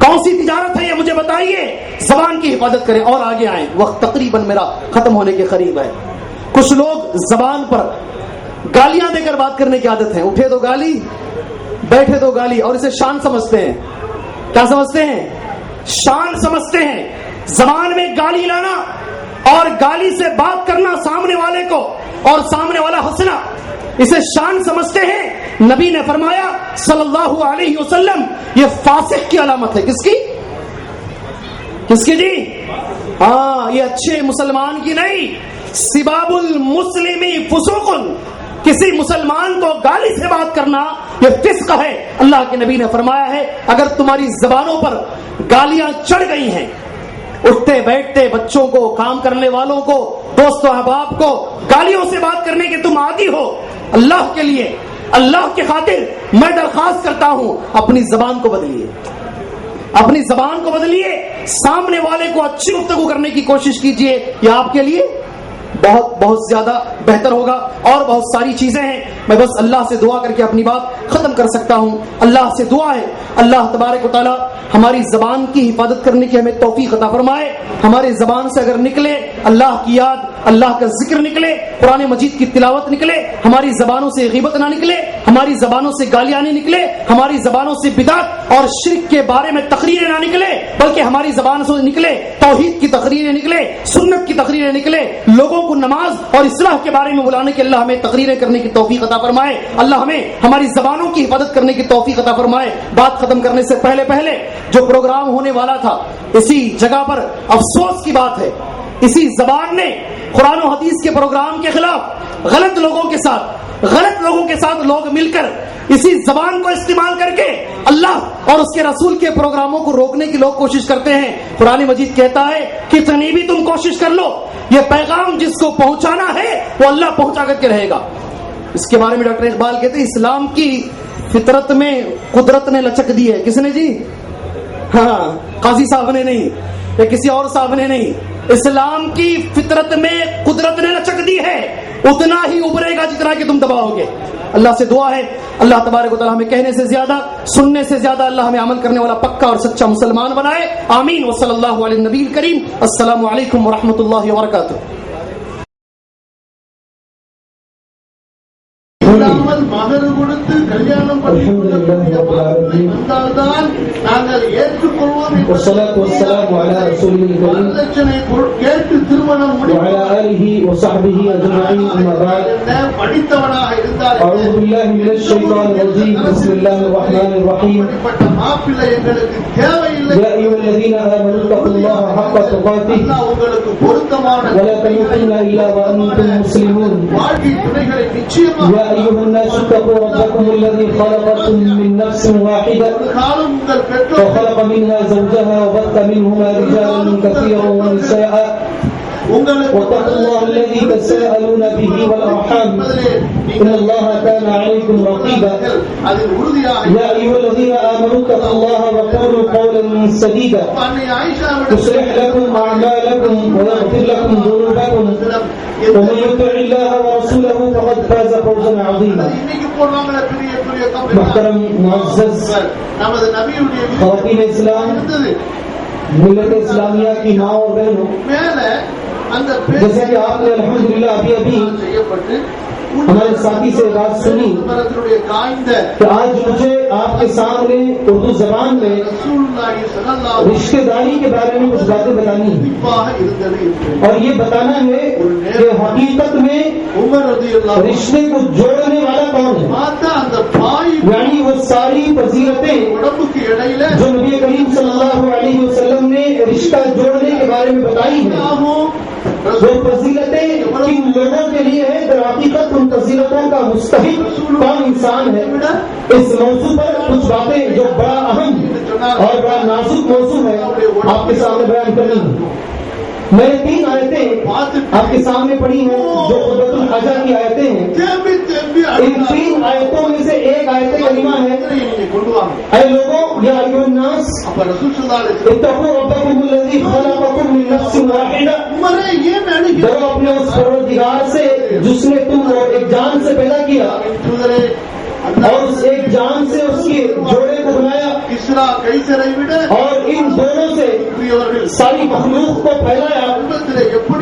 کون سی تجارت ہے یہ؟ مجھے بتائیے. زبان کی حفاظت کریں. اور آگے آئیں، وقت تقریباً میرا ختم ہونے کے قریب ہے. کچھ لوگ زبان پر گالیاں دے کر بات کرنے کی عادت ہے. اٹھے تو گالی، بیٹھے تو گالی، اور اسے شان سمجھتے ہیں. کیا سمجھتے ہیں؟ شان سمجھتے ہیں. زبان میں گالی لانا اور گالی سے بات کرنا سامنے والے کو اور سامنے والا ہنسنا، اسے شان سمجھتے ہیں. نبی نے فرمایا صلی اللہ علیہ وسلم یہ فاسق کی علامت ہے. کس کی؟ کس کی جی؟ ہاں، یہ اچھے مسلمان کی نہیں. سباب المسلمی فسوق، کسی مسلمان کو گالی سے بات کرنا یہ فسق ہے. اللہ کے نبی نے فرمایا ہے اگر تمہاری زبانوں پر گالیاں چڑھ گئی ہیں، اٹھتے بیٹھتے بچوں کو، کام کرنے والوں کو، دوست و احباب کو گالیوں سے بات کرنے کے تم عادی ہو، اللہ کے لیے، اللہ کے خاطر میں درخواست کرتا ہوں اپنی زبان کو بدلیے. اپنی زبان کو بدلیے. سامنے والے کو اچھی گفتگو کرنے کی کوشش کیجیے. یہ آپ کے لیے بہت بہت زیادہ بہتر ہوگا. اور بہت ساری چیزیں ہیں، میں بس اللہ سے دعا کر کے اپنی بات ختم کر سکتا ہوں. اللہ سے دعا ہے اللہ تبارک و تعالی ہماری زبان کی حفاظت کرنے کی ہمیں توفیق عطا فرمائے. ہمارے زبان سے اگر نکلے اللہ کی یاد، اللہ کا ذکر نکلے، قرآن مجید کی تلاوت نکلے، ہماری زبانوں سے غیبت نہ نکلے، ہماری زبانوں سے گالیاں نہیں نکلے، ہماری زبانوں سے بدعت اور شرک کے بارے میں تقریریں نہ نکلے، بلکہ ہماری زبان سے نکلے توحید کی تقریریں نکلے، سنت کی تقریریں نکلے، لوگوں کو نماز اور اصلاح کے بارے میں بلانے کے اللہ ہمیں تقریریں کرنے کی توفیق عطا فرمائے. اللہ ہمیں ہماری زبانوں کی حفاظت کرنے کی توفیق عطا فرمائے. بات ختم کرنے سے پہلے جو پروگرام ہونے والا تھا، اسی جگہ پر افسوس کی بات ہے اسی زبان نے قرآن و حدیث کے پروگرام کے خلاف غلط لوگوں کے ساتھ غلط لوگوں کے ساتھ لوگ مل کر اسی زبان کو استعمال کر کے اللہ اور اس کے رسول کے پروگراموں کو روکنے کی لوگ کوشش کرتے ہیں. قرآن مجید کہتا ہے کتنی بھی تم کوشش کر لو، یہ پیغام جس کو پہنچانا ہے وہ اللہ پہنچا کر کے رہے گا. اس کے بارے میں ڈاکٹر اقبال کہتے ہیں اسلام کی فطرت میں قدرت نے لچک دی ہے. کس نے جی؟ ہاں، قاضی صاحب نے نہیں یا کسی اور صاحب نے نہیں. اسلام کی فطرت میں قدرت نے لچک دی ہے، اتنا ہی ابھرے گا جتنا کہ تم دباؤ گے. اللہ سے دعا ہے اللہ تبارک و تعالی ہمیں کہنے سے زیادہ سننے سے زیادہ اللہ ہمیں عمل کرنے والا پکا اور سچا مسلمان بنائے. آمین. وصلی اللہ علی النبی الکریم. السلام علیکم ورحمۃ اللہ وبرکاتہ. மகர் கொடுத்து கல்யாணம் பண்ணி வந்தால்தான் நாங்கள் ஏற்றுக்கொள்வோம். வரதட்சணை கேட்டு திருமணம் படித்தவனாக இருந்தால் மாப்பிள்ளை எங்களுக்கு தேவையில்லை. உங்களுக்கு பொருத்தமான வாழ்க்கை துணைகளை நிச்சயமாக أيها الناس اتقوا ربكم الذي خلقكم من نفس واحدة وخلق منها زوجها وبث منهما رجالا كثيرا ونساء واتقوا الله الذي تساءلون به والأرحام إن الله كان عليكم رقيبا. يا أيها الذين آمنوا اتقوا الله وقولوا قولا سديدا يصلح لكم أعمالكم ويغفر لكم ذنوبكم ومن يطع الله ورسوله فقد فاز فوزا عظيما. محترم معزز خواتین اسلام، ملت اسلامیہ کی ماں اور بہنوں، جیسے کہ آپ نے الحمدللہ ابھی ہمارے ساتھی سے بات سنی کہ آج مجھے آپ کے سامنے اردو زبان میں رشتہ داری کے بارے میں کچھ باتیں بتانی ہیں، اور یہ بتانا ہے کہ حقیقت میں رشتے کو جوڑنے والا کون ہے، یعنی وہ ساری فضیلتیں جو نبی کریم صلی اللہ علیہ وسلم نے رشتہ جوڑنے کے بارے میں بتائی ہیں، وہ فضیلتیں کن لوگوں کے لیے ہے، در حقیقت ان فضیلتوں کا مستحق کون انسان ہے. اس موضوع پر کچھ باتیں جو بڑا اہم اور بڑا نازک موضوع ہے آپ کے سامنے بیان کرنی ہے. میں نے 3 آیتیں آپ کے سامنے پڑھی ہیں جو قرۃ الحاجہ کی آیتیں ہیں. ان 3 آیتوں میں سے ایک آیت کریمہ ہے اے لوگوں یا ایھا الناس اتقوا ربکم الذی خلقکم من نفس واحدہ، ڈرو اپنے اس پروردگار سے جس نے تم کو ایک جان سے پیدا کیا اور اس ایک جان سے اس کے جوڑے کو بنایا اور ان دونوں سے ساری مخلوق کو پھیلایا.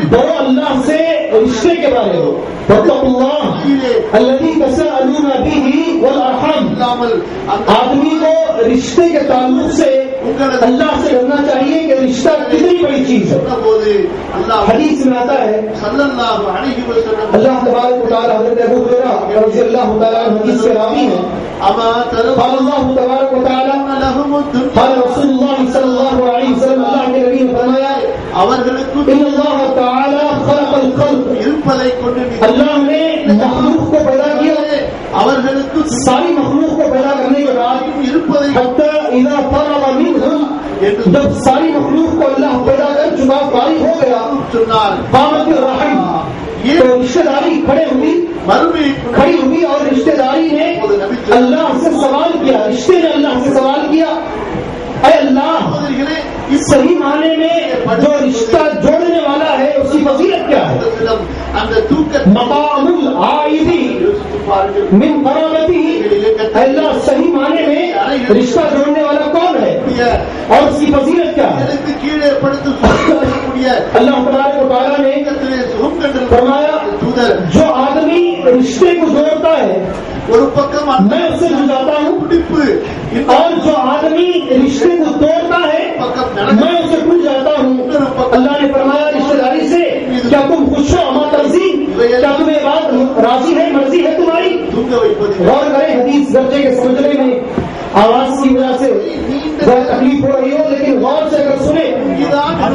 ڈرو اللہ سے رشتے کے بارے میں، واتقوا اللہ الذی تساءلون بہ والارحام. آدمی کو رشتے کے تعلق سے اللہ سے ڈرنا چاہیے کہ رشتہ کتنی بڑی چیز ہے. حدیث میں آتا ہے اللہ تبارک و تعالی حضرت ابو ہریرہ رضی اللہ تعالی عنہ حدیث کے راوی ہیں، قال اللہ تبارک و تعالی قال رسول اللہ صلی اللہ علیہ وسلم، اللہ کے نبی نے فرمایا ان اللہ تعالی خلق الخلق، اللہ نے مخلوق کو پیدا کیا، ساری مخلوق کو پیدا کرنے کے بعد حتی اذا فرغ منہم، جب ساری مخلوق کو اللہ پیدا کر چکا فارغ ہو گیا، قامت الرحم، تو رشتہ داری کھڑی ہوئی اور رشتہ داری نے اللہ سے سوال کیا، رشتے نے اللہ سے سوال کیا اے اللہ صحیح معنی میں جو رشتہ جوڑنے والا ہے اس کی فضیلت کیا ہے؟ مقام العائد من قرابته، اللہ صحیح معنی میں رشتہ جوڑنے والا کون ہے اور اس کی فضیلت کیا ہے؟ اللہ تبارک و تعالیٰ نے فرمایا جو آدمی رشتے کو جوڑتا ہے میں اس سے جڑاتا ہوں، اور جو آدمی رشتے کو توڑتا ہے میں اسے بھول جاتا ہوں. اللہ نے فرمایا رشتہ داری سے کیا تم خوش ہو اما ترضین، کیا تمہیں بات راضی ہے، مرضی ہے تمہاری؟ غور کریں، حدیث درجے کے سمجھنے میں آواز کی وجہ سے بہت تکلیف ہو رہی ہو، لیکن غور سے اگر سنیں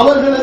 அவர்களுக்கு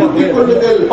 கூட்டிக் கொள்ளுங்கள்,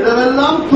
இரவெல்லாம்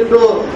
என்றோ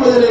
பகலிலே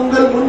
உங்கள் முன்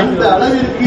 அந்த அளவிற்கு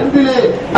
அன்பிலே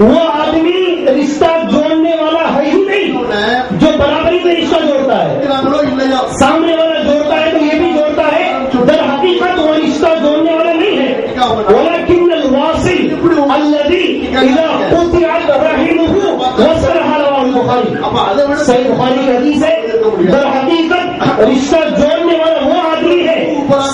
وہ آدمی رشتہ جوڑنے والا ہے ہی نہیں جو برابری میں رشتہ جوڑتا ہے. سامنے والا جوڑتا ہے تو یہ بھی جوڑتا ہے, در حقیقت وہ رشتہ جوڑنے والا نہیں ہے. ولكن الواصل الذي اذا قطعت رحمه وصلها رواه البخاري. صحیح بخاری کی حدیث ہے, در حقیقت رشتہ جوڑنے والا وہ آدمی ہے,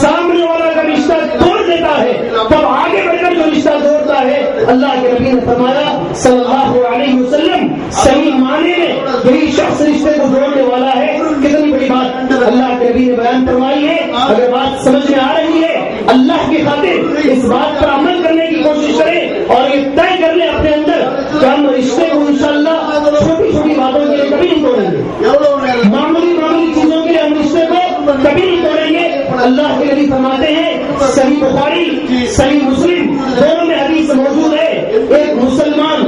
سامنے والا کا رشتہ توڑ دیتا ہے تب آگے بڑھ کر جو رشتہ جوڑتا ہے. اللہ کے نبی نے فرمایا صلی اللہ علیہ وسلم, صحیح معنی میں یہی شخص رشتے کو جوڑنے والا ہے. کتنی بڑی بات اللہ کے نبی نے بیان فرمائی ہے. اگر بات سمجھ میں آ رہی ہے, اللہ کی خاطر اس بات پر عمل کرنے کی کوشش کریں اور یہ طے کر لیں اپنے اندر کہ ہم رشتے کو انشاءاللہ چھوٹی چھوٹی باتوں کے لیے کبھی نہیں توڑیں گے, معمولی چیزوں کے لیے ہم رشتے کو کبھی نہیں توڑیں گے. اللہ کے نبی فرماتے ہیں, صحیح بخاری صحیح مسلم دونوں میں حدیث موجود ہے, ایک مسلمان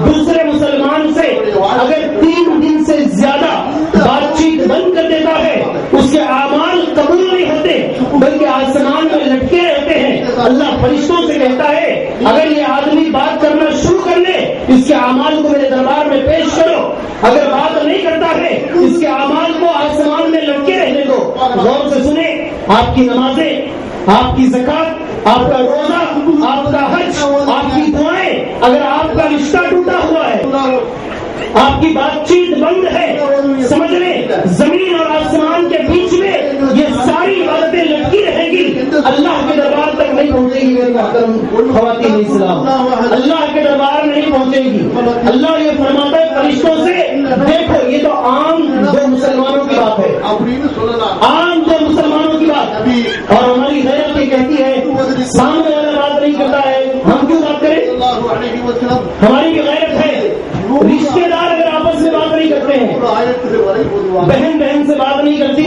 دوسرے مسلمان سے اگر 3 دن سے زیادہ بات چیت بند کر دیتا ہے, اس کے اعمال قبول نہیں ہوتے بلکہ آسمان میں لٹکے رہتے ہیں. اللہ فرشتوں سے کہتا ہے اگر یہ آدمی بات کرنا شروع کر لے, اس کے اعمال کو میرے دربار میں پیش کرو. اگر بات نہیں کرتا ہے, اس کے اعمال کو آسمان میں لٹکے رہنے دو. غور سے سنیں, آپ کی نمازیں, آپ کی زکات, آپ کا روزہ, آپ کا حج, آپ کی دعائیں, اگر آپ کا رشتہ ٹوٹا ہوا ہے, آپ کی بات چیت بند ہے, سمجھ لیں زمین اور آسمان کے بیچ میں یہ ساری عبادتیں لٹکی رہیں گی, اللہ کے دربار تک نہیں پہنچے گی. میرے محترم خواتین اسلام, اللہ کے دربار میں نہیں پہنچے گی. اللہ یہ فرماتا ہے فرشتوں سے, دیکھو یہ تو عام 2 مسلمانوں کی بات ہے, عام 2 مسلمانوں کی بات, اور ہماری غیرت یہ کہتی ہے سامنے والا بات نہیں کرتا ہے, ہم کیوں بات کریں؟ ہماری بھی غیرت ہے. رشتے دار اگر آپس میں بات نہیں کرتے ہیں, بہن بہن سے بات نہیں کرتی,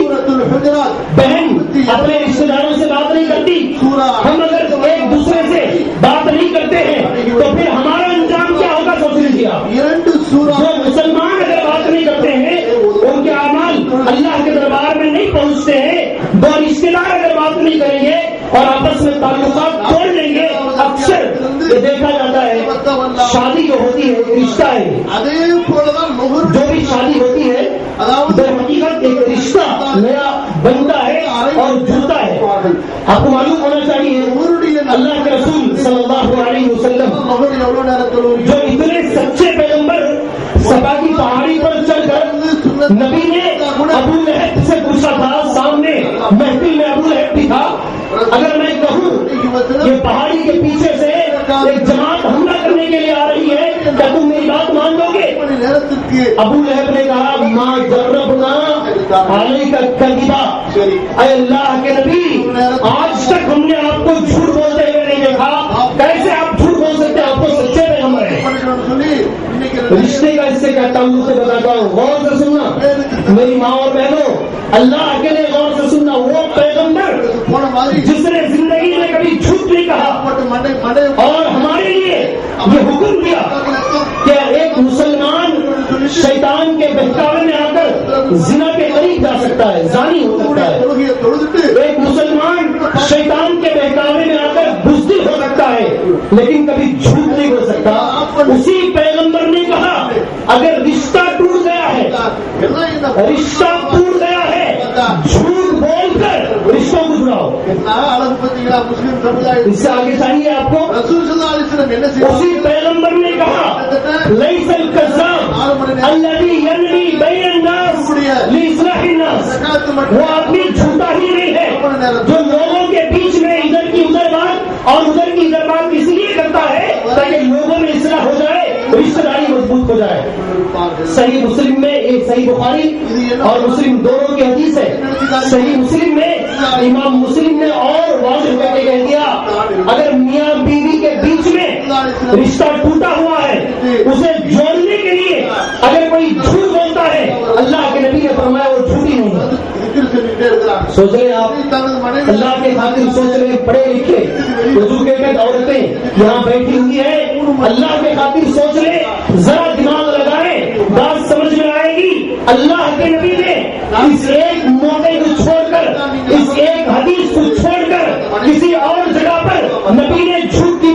بہن اپنے رشتے داروں سے بات نہیں کرتی, ہم اگر ایک دوسرے سے بات نہیں کرتے ہیں تو پھر ہمارا انجام کیا ہوگا سوچ لیجیے آپ. جو مسلمان اگر بات نہیں کرتے ہیں, ان کے اعمال اللہ کے دربار میں نہیں پہنچتے ہیں. 2 رشتے دار اگر بات نہیں کریں گے اور آپس میں تعلقات توڑ لیں گے, اکثر یہ دیکھا جاتا ہے شادی جو ہوتی ہے رشتہ ہے, جو بھی شادی ہوتی ہے در حقیقت ایک رشتہ نیا بنتا ہے اور جڑتا ہے. آپ کو معلوم ہونا چاہیے اللہ کے رسول صلی اللہ علیہ وسلم جو اتنے سچے پیغمبر, صفا کی پہاڑی پر چل کر نبی نے ابو لہب سے پوچھا تھا, سامنے محفل میں ابو لہب بھی تھا, اگر میں کہوں کہ پہاڑی کے پیچھے سے ایک جماعت حملہ کرنے کے لیے آ رہی ہے, کیا تم میری بات مان لو گے؟ ابو لہب نے کہا ما جربنا علیک الکذبا, اے اللہ کے نبی آج تک ہم نے آپ کو جھوٹ بولتے ہوئے نہیں دیکھا, کیسے آپ جھوٹ بول سکتے, آپ کو سچے پیغمبر ہیں. رشتے کا اس سے کیا تعلق ہے بتاتا ہوں, غور سے سننا میری ماں اور بہنوں, اللہ کے لیے غور سے سننا. وہ پیغمبر جس نے زندگی میں کبھی جھوٹ نہیں کہا اور ہمارے لیے یہ حکم دیا کہ ایک مسلمان شیطان کے بہکاوے میں آ کر زنا کے قریب جا سکتا ہے, زانی ہو سکتا ہے. ایک مسلمان شیطان کے بہکاوے میں آ کر بزدل ہو سکتا ہے لیکن کبھی جھوٹ نہیں ہو سکتا. اسی پیغمبر نے کہا اگر رشتہ ٹوٹ گیا ہے, رشتہ ٹوٹ گیا ہے, جھوٹ بول کر رشتوں کو جڑاؤ. اس سے آگے چاہیے آپ کو. اسی پیغمبر نے کہا لیس الکذاب الذی ینوی بین الناس لاصلاح الناس, وہ آدمی جھوٹا ہی نہیں ہے جو لوگوں کے بیچ میں ادھر کی ادھر بات اور ادھر کی ادھر بات اس لیے کرتا ہے تاکہ لوگوں میں اصلاح ہو جائے, رشتہ داری مضبوط ہو جائے. صحیح مسلم میں, ایک صحیح بخاری اور مسلم دونوں کی حدیث ہے. صحیح مسلم میں امام مسلم نے اور واضح کر کے کہہ دیا اگر میاں بیوی کے بیچ میں رشتہ ٹوٹا ہوا ہے اسے جوڑنے کے لیے اگر کوئی جھوٹ بولتا ہے, اللہ کے نبی نے فرمایا وہ جھوٹی نہیں ہے. سوچ رہے آپ, اللہ کے خاطر سوچ رہے, پڑھے لکھے ایجوکیٹڈ عورتیں یہاں بیٹھی ہوئی ہیں, اللہ کے خاطر سوچ رہے, ذرا دماغ لگائیں, بات سمجھ میں آئے گی. اللہ کے نبی نے اس ایک موقع کو چھوڑ کر, اس ایک حدیث کو چھوڑ کر کسی اور جگہ پر نبی نے جھوٹ کی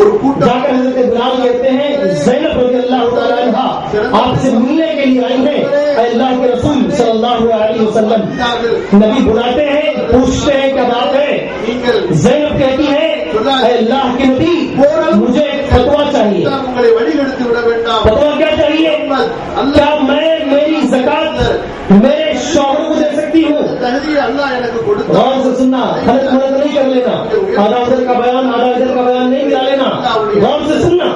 ஒரு கூட்டம் جا کر حضرت بلال کہتے ہیں زینب رضی اللہ تعالیٰ عنہ آپ سے ملنے کے لیے آئی ہیں، اے اللہ کے رسول صلی اللہ علیہ وسلم۔ نبی بلاتے ہیں، پوچھتے ہیں کیا بات ہے؟ நீங்கள் زینب کہتی ہے اے اللہ کے نبی مجھے ایک فتویٰ چاہیے۔ உங்களை வழிகெடுத்து விட வேண்டாம்، فتویٰ کیا چاہیے؟ کیا میں میری زکات میرے شوہر کو دے سکتی ہوں؟ தகுதியை அல்லாஹ் எனக்கு கொடுத்தார். غور سے سننا، غلط مدد نہیں کر لینا، آدھا ادھر کا بیان آدھا ادھر کا بیان نہیں ملا لینا، غور سے سننا۔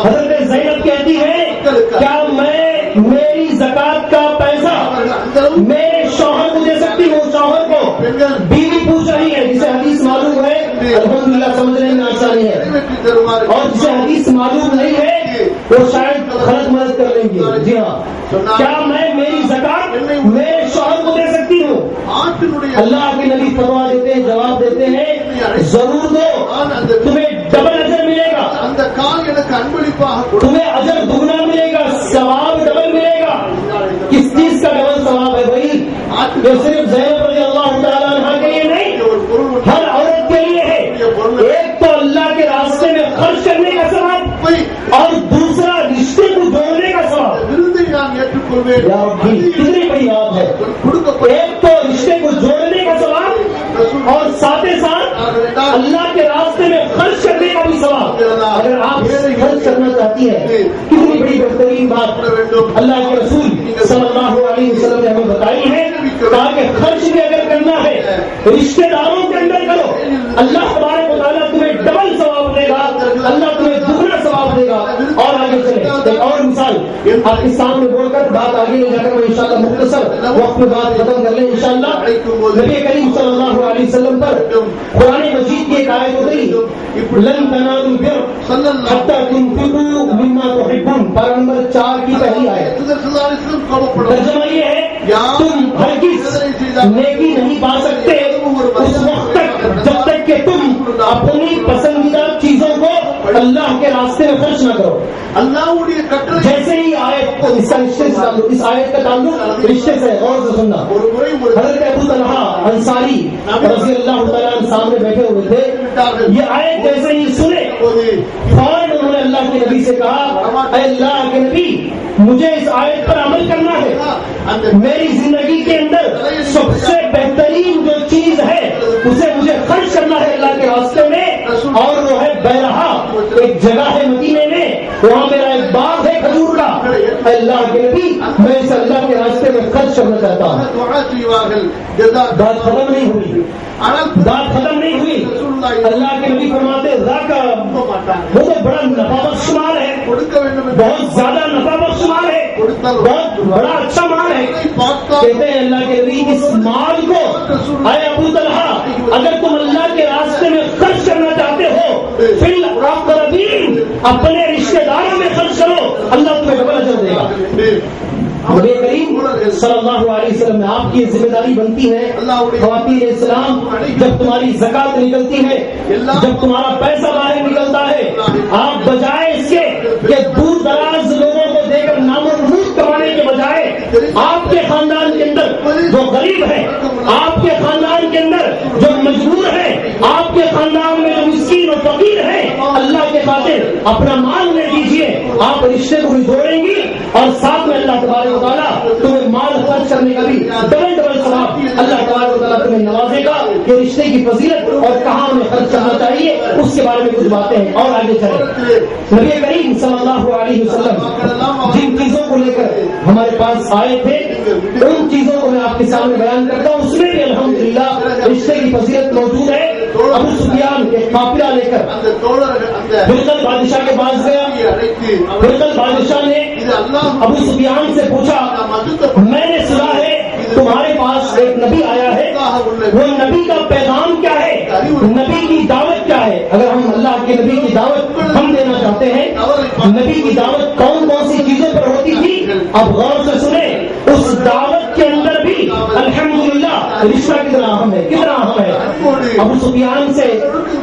حضرت زینب کہتی ہے کیا میں میری زکات کا پیسہ میرے شوہر کو دے سکتی ہوں؟ شوہر کو بیوی پوچھ رہی ہے، جسے حدیث معلوم ہے الحمدللہ سمجھنے میں آسانی ہے، நிறைவேற்றி தருமாறு اور جسے حدیث معلوم نہیں ہے وہ شاید غلط مدد کر لیں گے۔ جی ہاں، کیا میں میری زکات میرے شوہر کو دے سکتی ہوں؟ ஆட்டினுடைய اللہ کے نبی فتویٰ دیتے ہیں، جواب دیتے ہیں ضرور دو، تمہیں ڈبل اجر ملے گا، அந்த கால் எனக்கு அன்பளிப்பாக கொடு. تمہیں اجر دگنا ملے گا، ثواب ڈبل ملے گا۔ کس چیز کا ڈبل ثواب ہے بھائی؟ یہ صرف زینب رضی اللہ تعالیٰ عنہ کے لیے نہیں، ஒரு பொருள் ہر عورت کے لیے ہے۔ ایک تو اللہ کے راستے میں خرچ کرنے کا ثواب، போய் اور دوسرا رشتے کو جوڑنے کا ثواب۔ விருதை நான் ஏற்றுக்கொள்வேன். یا ربی، کتنی بڑی بات ہے! கொடுக்கப்பட்ட ایک تو رشتے کو جوڑنے کا ثواب اور ساتھ ہی ساتھ اللہ کے راستے میں خرچ کرنے کا بھی ثواب۔ اگر آپ خرچ کرنا چاہتی ہیں، کتنی بڑی بہترین بات اللہ کے رسول صلی اللہ علیہ وسلم نے ہمیں بتائی ہے، تاکہ خرچ بھی اگر کرنا ہے رشتے داروں کے اندر کرو، اللہ تبارک و تعالیٰ تمہیں ڈبل ثواب دے گا، اللہ تمہیں دگنا ثواب دے گا۔ اور آگے چلے ایک اور مثال آپ کے سامنے بول کر بات آگے لے جا کر میں انشاءاللہ مختصر وقت میں بات ختم کر لیں انشاءاللہ۔ نبی کریم صلی اللہ علیہ وسلم پر قرآن مجید کی ایک آیت ہوئی لن تنالوا البر حتى تنفقوا مما تحبون، پارہ نمبر 4 کی پہلی آیت۔ ترجمہ یہ ہے تم ہرگز نیکی نہیں پا سکتے اس وقت تک جب تک کہ تم اپنی پسندیدہ چیزوں کو اللہ کے راستے میں خرچ نہ کرو۔ அல்லாஹ்வுடைய கட்டளை جیسے ہی آیت کو اس آیت کا تعلق رشتے سے غور سے سننا۔ ஒரு முறை ஒரு حضرت ابو طلحہ انصاری رضی اللہ تعالیٰ عنہ سامنے بیٹھے ہوئے تھے، یہ آیت جیسے ہی سنے فوراً انہوں نے اللہ کے نبی سے کہا اے اللہ کے نبی مجھے اس آیت پر عمل کرنا ہے، میری زندگی کے اندر سب سے بہترین جو چیز ہے اسے مجھے خرچ کرنا ہے اللہ کے راستے میں، اور وہ ہے بیرہا، ایک جگہ ہے مدینے میں، وہاں میرا ایک باغ ہے کھجور کا، اے اللہ کے نبی میں اس اللہ کے راستے میں خرچ کرنا چاہتا ہوں۔ دعا செய்வார்கள். جزاك بات ختم نہیں ہوئی، بات ختم نہیں ہوئی، اللہ کے نبی فرماتے ذاکا وہ تو بڑا نفع بخش مال ہے، கொடுக்க வேண்டும் என்று بہت زیادہ نفع بخش مال ہے، بہت بڑا اچھا مال ہے۔ کہتے ہیں اللہ کے نبی اس مال کو اے ابو طلحہ اگر تم اللہ کے راستے میں خرچ کرنا چاہتے ہو فی الاقربین اپنے رشتے داروں میں خرچ کرو، اللہ تمہیں ڈبل اجر دے گا۔ نبی کریم صلی اللہ علیہ وسلم نے آپ کی ذمہ داری بنتی ہے خواتین اسلام، جب تمہاری زکات نکلتی ہے، جب تمہارا پیسہ باہر نکلتا ہے، آپ بجائے اس کے کہ دور دراز لوگوں کو دے کر نام و نمود کمانے کے بجائے آپ کے خاندان کے اندر جو غریب ہے، آپ کے خاندان کے اندر جو مجبور ہے، آپ کے خاندان میں جو مسکین اور فقیر ہے، اللہ کے خاطر اپنا مال انہیں دیجیے، آپ رشتے کو بھی جوڑیں گی اور ساتھ میں اللہ تبارک و تعالیٰ تمہیں مال خرچ کرنے کا بھی ڈبل ثواب اللہ تبارک و تعالیٰ تمہیں نوازے گا۔ یہ رشتے کی فضیلت اور کہاں ہمیں خرچ کرنا چاہیے اس کے بارے میں کچھ باتیں ہیں اور آگے چلیں۔ نبی کریم صلی اللہ علیہ وسلم جن چیزوں کو لے کر ہمارے پاس آئے تھے ان چیزوں کو میں آپ کے سامنے بیان کرتا ہوں، اس میں بھی الحمدللہ رشتے کی فضیلت موجود ہے۔ ابو سفیان ایک قافلہ لے کر ہرقل بادشاہ کے پاس گیا، ہرقل بادشاہ نے ابو سفیان سے پوچھا میں نے سنا ہے تمہارے پاس ایک نبی آیا ہے، وہ نبی کا پیغام کیا ہے، نبی کی دعوت کیا ہے؟ اگر ہم اللہ کے نبی کی دعوت ہم دینا چاہتے ہیں، نبی کی دعوت کون کون سی چیزوں پر ہوتی تھی؟ اب غور سے سنیں، اس دعوت کے اندر بھی الحمدللہ رشتہ کتنا اہم ہے، کتنا اہم ہے۔ ابو سفیان سے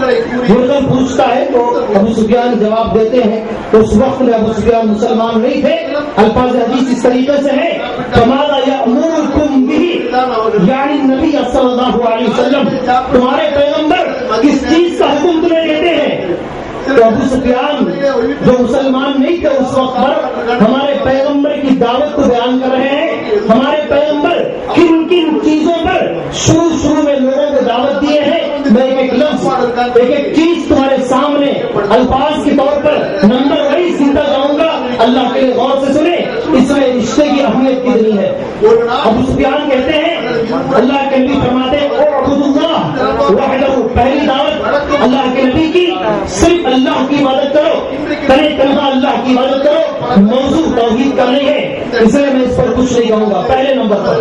ہرقل پوچھتا ہے تو ابو سفیان جواب دیتے ہیں، اس وقت میں ابو سفیان مسلمان نہیں تھے، الفاظ حدیث اس طریقے سے ہے کمالا یأمرکم بہ، یعنی نبی صلی اللہ علیہ وسلم تمہارے پیغمبر کس چیز کا حکم تمہیں دیتے ہیں؟ تو ابو سفیان جو مسلمان نہیں تھے اس وقت پر ہمارے پیغمبر کی دعوت کو بیان کر رہے ہیں. ہمارے پیغمبر کن کن چیزوں پر شروع میں لوگوں کو دعوت دیے ہیں. میں ایک لفظ ایک چیز تمہارے سامنے الفاظ کے طور پر نمبر وائز سنتا جاؤں گا. اللہ کے لیے غور سے سنیں, اس میں رشتے کی اہمیت کتنی ہے. ابو سفیان کہتے ہیں اللہ کے نبی فرماتے ہیں اعبدوا اللہ وحدہ, پہلی دعوت اللہ کے نبی کی صرف اللہ کی عبادت کرو, تنہا اللہ کی عبادت کرو. موضوع توحید کا نہیں ہے, اس لیے میں اس پر کچھ نہیں کہوں گا. پہلے نمبر پر.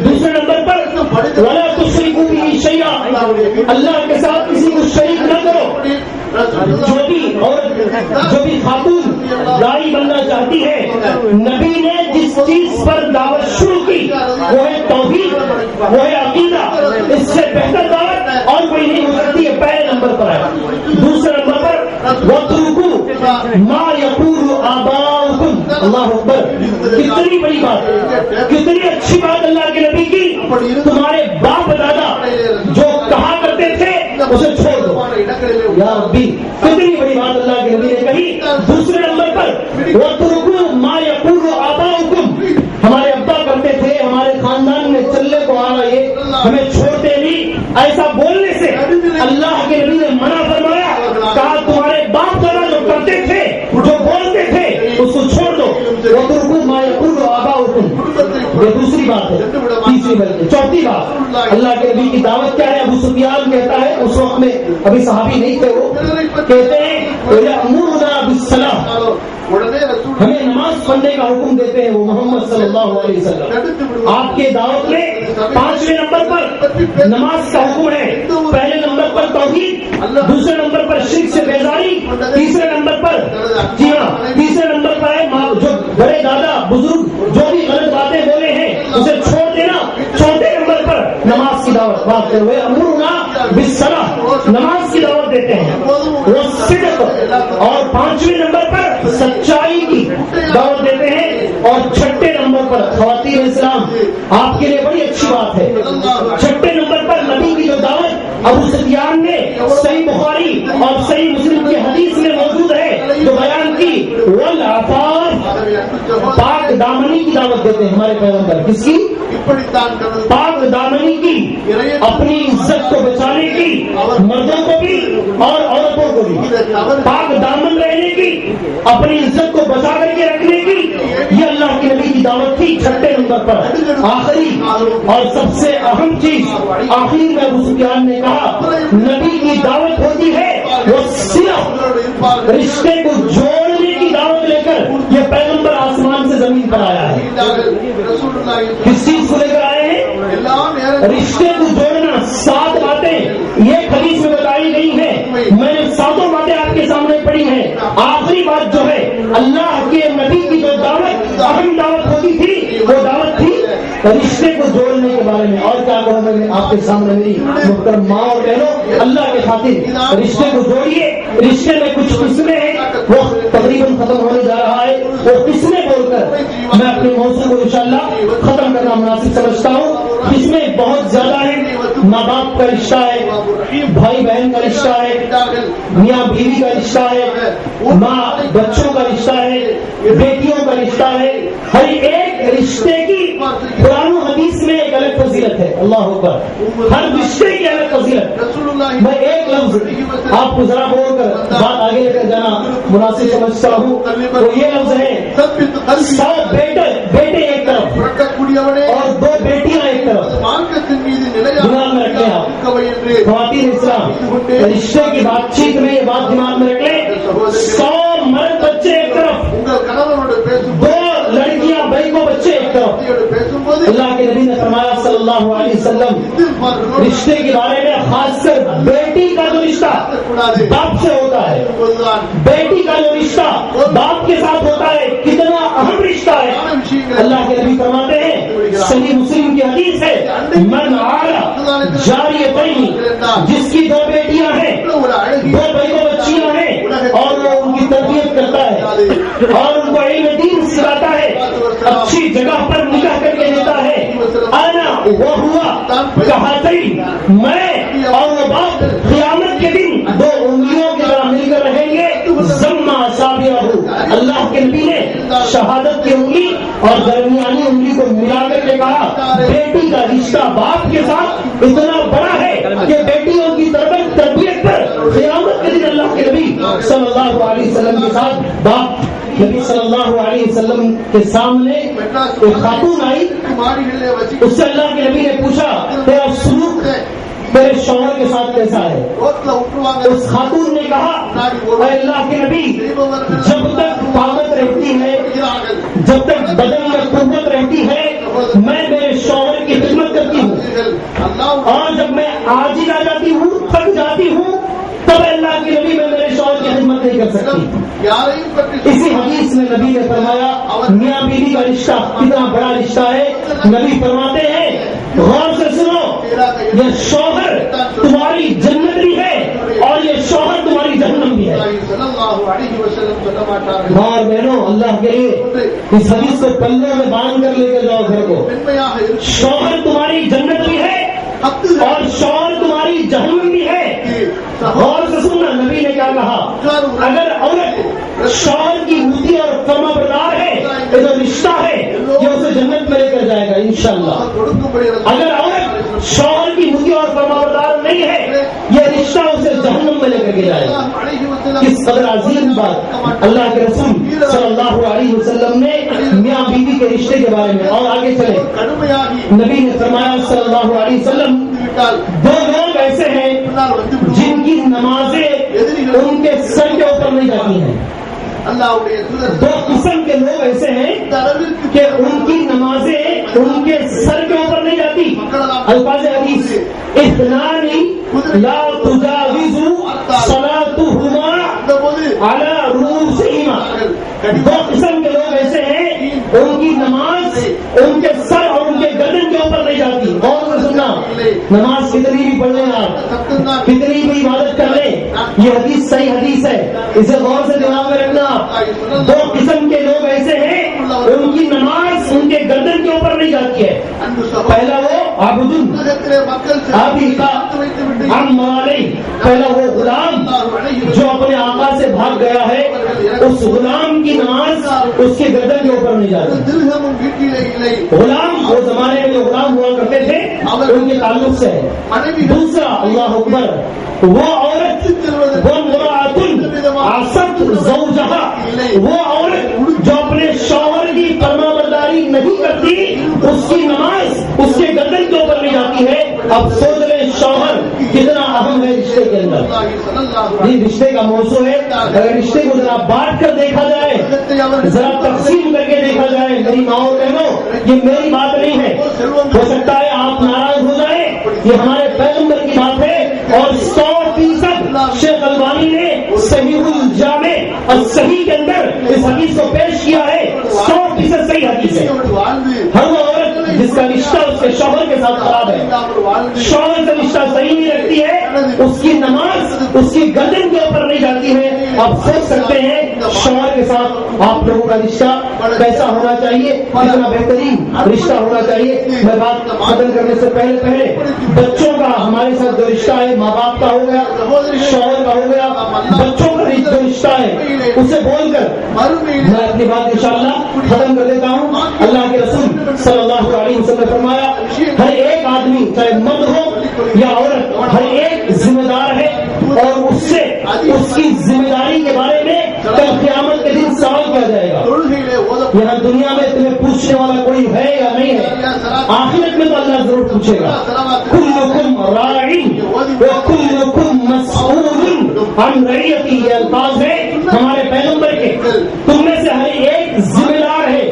دوسرے نمبر پر ولا تشرکوا به شیئا, اللہ کے ساتھ کسی کو شریک نہ کرو. جو بھی خاتون دائی بننا چاہتی ہے, نبی نے جس چیز پر دعوت شروع کی وہ ہے توحید, وہ ہے عقیدہ. اس سے بہتر دعوت اور کوئی نہیں ہو سکتی ہے. پہلے نمبر پر ہے. دوسرے نمبر پر وَاتْرُكُوا مَا يَقُولُ آبَاؤُكُمْ. اللہ اکبر, کتنی بڑی بات, کتنی اچھی بات اللہ کے نبی کی. تمہارے باپ دادا جو کہا کرتے تھے اسے چھوڑ دو. یا ربی, کتنی بڑی بات اللہ کے نبی نے کہی. دوسرے نمبر پر وَاتْرُكُوا مَا يَقُولُ آبَاؤُكُمْ, ہمارے ابا کرتے تھے, ہمارے خاندان میں چلنے کو آ رہا, یہ ہمیں چھوڑتے نہیں. ایسا بولنے سے اللہ کے نبی نے منع فرمایا, کہا تمہارے باپ دادا جو کرتے تھے, جو بولتے تھے, اس کو چھوڑ دو. وَاتْرُكُوا مَا يَقُولُ آبَاؤُكُمْ, یہ دوسری بات ہے. تیسری بات, چوتھی بات, اللہ کے نبی کی دعوت کیا ہے. ابو سفیان کہتا ہے, اس وقت میں ابھی صحابی نہیں تھے, وہ کہتے ہیں یأمرنا بالصلاۃ, ہمیں نماز پڑھنے کا حکم دیتے ہیں وہ محمد صلی اللہ علیہ وسلم. آپ کے دعوت میں پانچویں نمبر پر نماز کا حکم ہے. پہلے نمبر پر توحید, دوسرے نمبر پر شرک سے بیزاری, تیسرے نمبر پر جی ہاں تیسرے نمبر پر ہے جو بڑے دادا بزرگ جو بھی غلط باتیں بولے ہیں اسے چھوڑ دینا. چوتھے نمبر پر نماز کی دعوت, بات کرتے ہوئے امرنا بالصلاۃ, نماز کی دعوت دیتے ہیں. والصدق, اور پانچویں نمبر پر سچائی کی دعوت دیتے ہیں. اور چھٹے نمبر پر خواتین اسلام, آپ کے لیے بڑی اچھی بات ہے. چھٹے نمبر پر نبی کی جو دعوت ابو سفیان نے صحیح بخاری اور صحیح مسلم کی حدیث میں موجود ہے جو بیان کی, والعفاف, پاک دامنی کی دعوت دیتے ہیں ہمارے پیغمبر. کس کی؟ پاک دامنی کی, اپنی عزت کو بچانے کی, مردوں کو بھی اور عورتوں کو بھی پاک دامن رہنے کی, اپنی عزت کو بچا کر کے رکھنے کی. یہ اللہ کے نبی کی دعوت تھی. چھٹے نمبر پر آخری اور سب سے اہم چیز, آخری میں ابو سفیان نے کہا نبی کی دعوت ہوتی ہے وہ صرف رشتے کو جوڑنے کی دعوت لے کر. یہ پیغمبر آسمان سے زمین پر آیا ہے. کس چیز کو لے کر آئے ہیں؟ رشتے کو جوڑنا. 7 باتیں یہ حدیث میں بتائی گئی ہیں, میں نے 7 باتیں آپ کے سامنے پڑھی ہیں. آخری بات جو ہے اللہ کے نبی کی جو دعوت اہم دعوت ہوتی تھی وہ دعوت تھی رشتے کو جوڑنے کے بارے میں. اور کیا کہوں میں آپ کے سامنے میری محترم ماں اور بہنوں, اللہ کے خاطر رشتے کو جوڑیے. رشتے میں کچھ قسمیں ہیں, وہ تقریباً ختم ہونے جا رہا ہے. وہ قسمیں بول کر میں اپنے موضوع کو انشاءاللہ ختم کرنا مناسب سمجھتا ہوں. قسمیں بہت زیادہ ہیں. ماں باپ کا رشتہ ہے, بھائی بہن کا رشتہ ہے, میاں بیوی کا رشتہ ہے, ماں بچوں کا رشتہ ہے, بیٹیوں کا رشتہ ہے. ہر ایک رشتے کی قرآن و حدیث میں ایک الگ فضیلت ہے. اللہ اکبر, ہر رشتے کی الگ فضیلت. میں ایک لفظ آپ کو ذرا بول کر بات آگے لے کر جانا مناسب سمجھتا ہوں. تو یہ لفظ ہے 100 بیٹے ایک طرف اور 2 بیٹیاں ایک طرف. دماغ میں رکھ لیں آپ خواتین اسلام, رشتے کی بات چیت میں یہ بات دماغ میں رکھ لیں. 100 مرد بچے ایک طرف, 2 لڑکیاں بھائی کو بچے ایک طرف. اللہ کے نبی نے فرمایا صلی اللہ علیہ وسلم رشتے کے بارے میں خاص کر بیٹی کا جو رشتہ باپ سے ہوتا ہے, بیٹی کا جو رشتہ باپ کے ساتھ ہوتا ہے, کتنا اہم رشتہ ہے. اللہ کے نبی فرماتے ہیں, صحیح مسلم کی حدیث ہے, من عالی جاریتین, جس کی 2 بیٹیاں ہیں, 2 بھائی کو بچیاں ہیں, اور وہ ان کی تربیت کرتا ہے اور ان کو علم دین سکھاتا ہے, اچھی جگہ پر نکاح کر کے دیتا ہے. انا وہ ہوا کہاتین, میں اور وہ باپ قیامت کے دن 2 انگلیوں کی طرح مل کر رہیں شہادت کی انگلی اور درمیانی انگلی کو ملا کر کے کہا بیٹی کا رشتہ باپ کے ساتھ اتنا بڑا ہے کہ بیٹیوں کی تربیت پر قیامت کے دن اللہ کے نبی صلی اللہ علیہ وسلم کے ساتھ باپ نبی صلی اللہ علیہ وسلم کے سامنے ایک خاتون آئی. اس سے اللہ کے نبی نے پوچھا تیرا سلوک میرے شوہر کے ساتھ کیسا ہے؟ اس خاتون نے کہا اے اللہ کے نبی جب تک طاقت رہتی ہے جب تک بدن میں قوت رہتی ہے میں میرے شوہر کی خدمت کرتی ہوں اور جب میں عاجز آ جاتی ہوں تھک جاتی ہوں تب اللہ کے نبی میں میرے شوہر کی خدمت نہیں کر سکتی. اسی حدیث میں نبی نے فرمایا میاں بیوی کا رشتہ کتنا بڑا رشتہ ہے. نبی فرماتے ہیں غور سے سنو یہ شوہر تمہاری جنت بھی ہے اور یہ شوہر تمہاری جہنم بھی ہے. اور بہنوں اللہ کے لیے اس حدیث کو پلوں میں باندھ کر لے کے جاؤ گھر کو. شوہر تمہاری جنت بھی ہے اور شوہر تمہاری جہنم بھی ہے. غور سے سننا نبی نے کیا کہا اگر عورت شوہر کی موتی اور فرما بردار ہے یہ جو رشتہ ہے یہ اسے جنت میں لے کر جائے گا انشاءاللہ. اگر عورت شوہر کی موتی اور فرما بردار نہیں ہے یہ رشتہ اسے جہنم میں لے کر کے جائے گا. کس قدر عظیم بات اللہ کے رسول صلی اللہ علیہ وسلم نے میاں بیوی کے رشتے کے بارے میں. اور آگے چلے نبی نے فرمایا صلی اللہ علیہ وسلم دو لوگ ایسے ہیں جن کی نمازیں ان کے سر کے اوپر نہیں جاتی ہیں. دو قسم کے لوگ ایسے ہیں کہ ان کی نمازیں ان کے سر کے اوپر نہیں جاتی. الفاظ حدیث اثنان لا تجاوز صلاتهما على رؤوسهما. دو قسم کے لوگ ایسے ہیں ان کی نماز ان کے سر اور ان کے گردن کے اوپر نہیں جاتی. اور سننا نماز کتنی بھی پڑھ لیں آپ کتنی بھی عبادت کر لیں یہ حدیث صحیح حدیث ہے اسے غور سے دماغ میں رکھنا. دو قسم کے لوگ ایسے ہیں ان کی نماز ان کے گردن کے اوپر نہیں جاتی ہے. پہلا وہ عبد پہلا وہ غلام جو اپنے آقا سے بھاگ گیا ہے اس غلام کی نماز اس کے گردن کے اوپر نہیں جاتی. غلام وہ زمانے میں جو غلام ہوا کرتے تھے ان کے تعلق سے ہے. دوسرا اللہ اکبر وہ عورت وہ مراتن عصت زوجہا وہ عورت جو اپنے شوہر کی فرما برداری نہیں کرتی اس کی نماز اس کے گردن کے اوپر نہیں جاتی ہے. اب سوچ لیں شوہر کتنا اہم ہے رشتے کے اندر. یہ رشتے کا موضوع ہے. اگر رشتے کو ذرا بانٹ کر دیکھا جائے ذرا تقسیم کر کے دیکھا جائے میری ماں اور بہنوں یہ میری بات نہیں ہے. ہو سکتا ہے آپ ناراض ہو جائیں یہ ہمارے پیغمبر کی بات ہے اور 100% شیخ البانی نے صحیح الجامع الصحیح کے اندر اس حدیث کو پیش کیا ہے. 100% صحیح حدیث ہے. ہر وہ عورت جس کا رشتہ اس کے شوہر کے ساتھ خراب ہے شوہر سے رشتہ صحیح نہیں رکھتی ہے اس کی نماز اس کی گردن کے اوپر نہیں جاتی ہے. آپ سوچ سکتے ہیں شوہر کے ساتھ آپ لوگوں کا رشتہ کیسا ہونا چاہیے کتنا بہترین رشتہ ہونا چاہیے. میں بات ختم کرنے سے پہلے بچوں کا ہمارے ساتھ جو رشتہ ہے ماں باپ کا ہو گیا شوہر کا ہو گیا بچوں کا جو رشتہ ہے اسے بول کر میں اپنی بات انشاءاللہ ختم کر دیتا ہوں. اللہ کے رسول صلی اللہ علیہ وسلم نے فرمایا ہر ایک آدمی چاہے مرد ہو یا عورت ہر ایک ذمہ دار ہے اور اس سے اس کی ذمہ داری کے بارے میں کل قیامت کے دن سوال کیا جائے گا. یہاں دنیا میں تمہیں پوچھنے والا کوئی ہے یا نہیں ہے آخرت میں تو اللہ ضرور پوچھے گا. کلکم راعی وکلکم مسئول عن رعیتی. یہ الفاظ ہے ہمارے پیغمبر کے. تم میں سے ہر ایک ذمہ دار ہے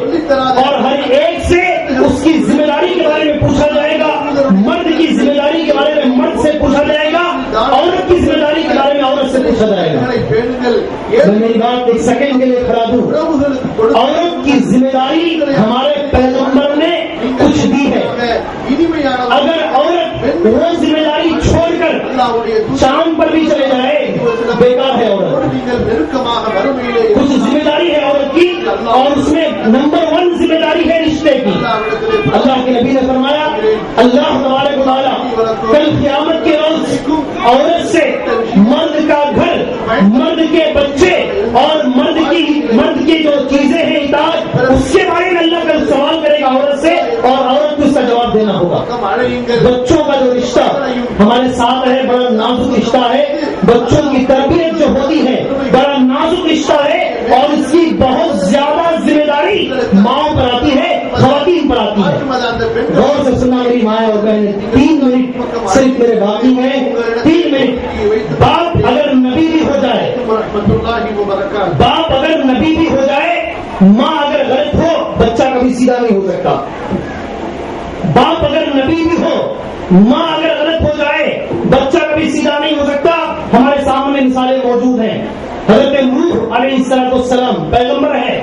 اور ہر ایک سے اس کی ذمہ داری کے بارے میں پوچھا جائے گا. مرد کی ذمہ داری کے بارے میں مرد سے پوچھا جائے گا عورت کی ذمہ داری کے بارے میں عورت سے پوچھا جائے گا. میں میری بات ایک سیکنڈ کے لیے کھڑا دوں. عورت کی ذمہ داری ہمارے پیغمبر نے کچھ دی ہے. اگر عورت وہ ذمہ داری چھوڑ کر چاند پر بھی چلے جائے بیکار ہے عورت. کچھ ذمہ داری ہے عورت کی اور اس میں نمبر 1 ذمہ داری ہے رشتے کی. اللہ کے نبی نے فرمایا اللہ تبارک و تعالیٰ کل قیامت کے روز عورت سے مرد کا گھر مرد کے بچے اور مرد باقی مرد کی جو چیزیں ہیں اطاعت، اس کے بارے میں اللہ کا سوال کرے گا عورت سے، اور عورت کو اس کا جواب دینا ہوگا. بچوں کا جو رشتہ ہمارے ساتھ ہے بڑا نازک رشتہ ہے. بچوں کی تربیت جو ہوتی ہے بڑا نازک رشتہ ہے، اور اس کی بہت زیادہ ذمہ داری ماؤں پر آتی ہے، خواتین پر آتی ہے. غور سے سننا میری ماں اور بہنیں، 3 منٹ صرف میرے باقی ہیں. 3 منٹ. باپ اگر نبی بھی ہو جائے، باپ اگر نبی بھی ہو جائے، ماں اگر غلط ہو، بچہ کبھی سیدھا نہیں ہو سکتا. باپ اگر نبی بھی ہو، ماں اگر غلط ہو جائے، بچہ کبھی سیدھا نہیں ہو سکتا. ہمارے سامنے مثالیں موجود ہیں. حضرت نوح علیہ السلام پیغمبر ہے،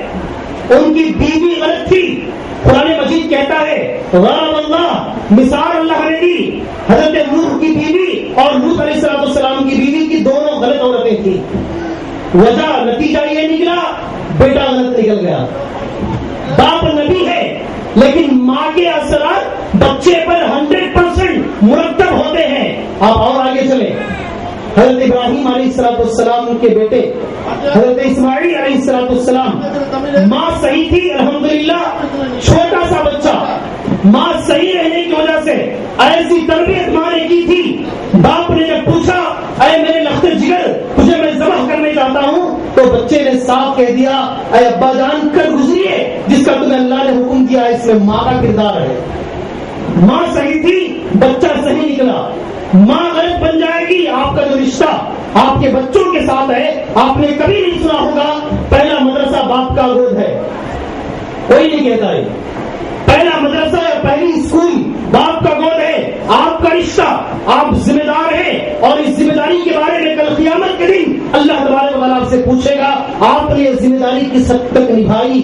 ان کی بیوی غلط تھی. قرآن مجید کہتا ہے غضب اللہ، مثال اللہ نے دی. حضرت نوح کی بیوی اور لوط علیہ السلام کی بیوی کی دونوں غلط عورتیں تھیں. وجہ نتیجہ یہ نکلا، بیٹا غلط نکل گیا. باپ نبی ہے لیکن ماں کے اثرات بچے پر 100% مرتب ہوتے ہیں. آپ اور آگے چلیں. حضرت ابراہیم علیہ السلام کے بیٹے حضرت اسماعیل علیہ السلام، ماں صحیح تھی الحمدللہ، چھوٹا سا بچہ، ماں صحیح رہنے کی وجہ سے ایسی تربیت ماں نے کی تھی. باپ نے جب پوچھا اے میرے لخت جگر تجھے میں ذبح کرنے چاہتا ہوں، تو بچے نے صاف کہہ دیا اے ابا جان کر گزریے، جس کا تمہیں اللہ نے حکم کیا اس میں ماں کا کردار ہے. ماں صحیح تھی، بچہ صحیح نکلا. ماں غلط بن جائے گی، آپ کا جو رشتہ آپ کے بچوں کے ساتھ ہے، آپ نے کبھی نہیں سنا ہوگا پہلا مدرسہ باپ کا گود ہے. کوئی نہیں کہتا ہے. پہلا مدرسہ یا پہلی اسکول باپ کا گود ہے. آپ کا رشتہ، آپ ذمہ دار ہیں، اور اس ذمہ داری کے بارے میں کل قیامت کے دن اللہ تبارک و تعالیٰ آپ سے پوچھے گا آپ نے یہ ذمہ داری کس حد تک نبھائی.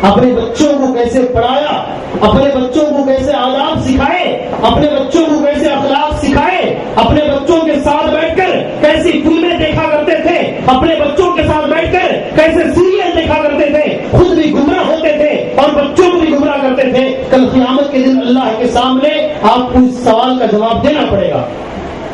اپنے بچوں کو کیسے پڑھایا، اپنے بچوں کو کیسے آداب سکھائے، اپنے بچوں کو کیسے اخلاق سکھائے، اپنے بچوں کے ساتھ بیٹھ کر کیسی فلمیں دیکھا کرتے تھے، اپنے بچوں کے ساتھ بیٹھ کر کیسے سیریل دیکھا کرتے تھے، خود بھی گمراہ ہوتے تھے اور بچوں کو بھی گمراہ کرتے تھے. کل قیامت کے دن اللہ کے سامنے آپ کو اس سوال کا جواب دینا پڑے گا.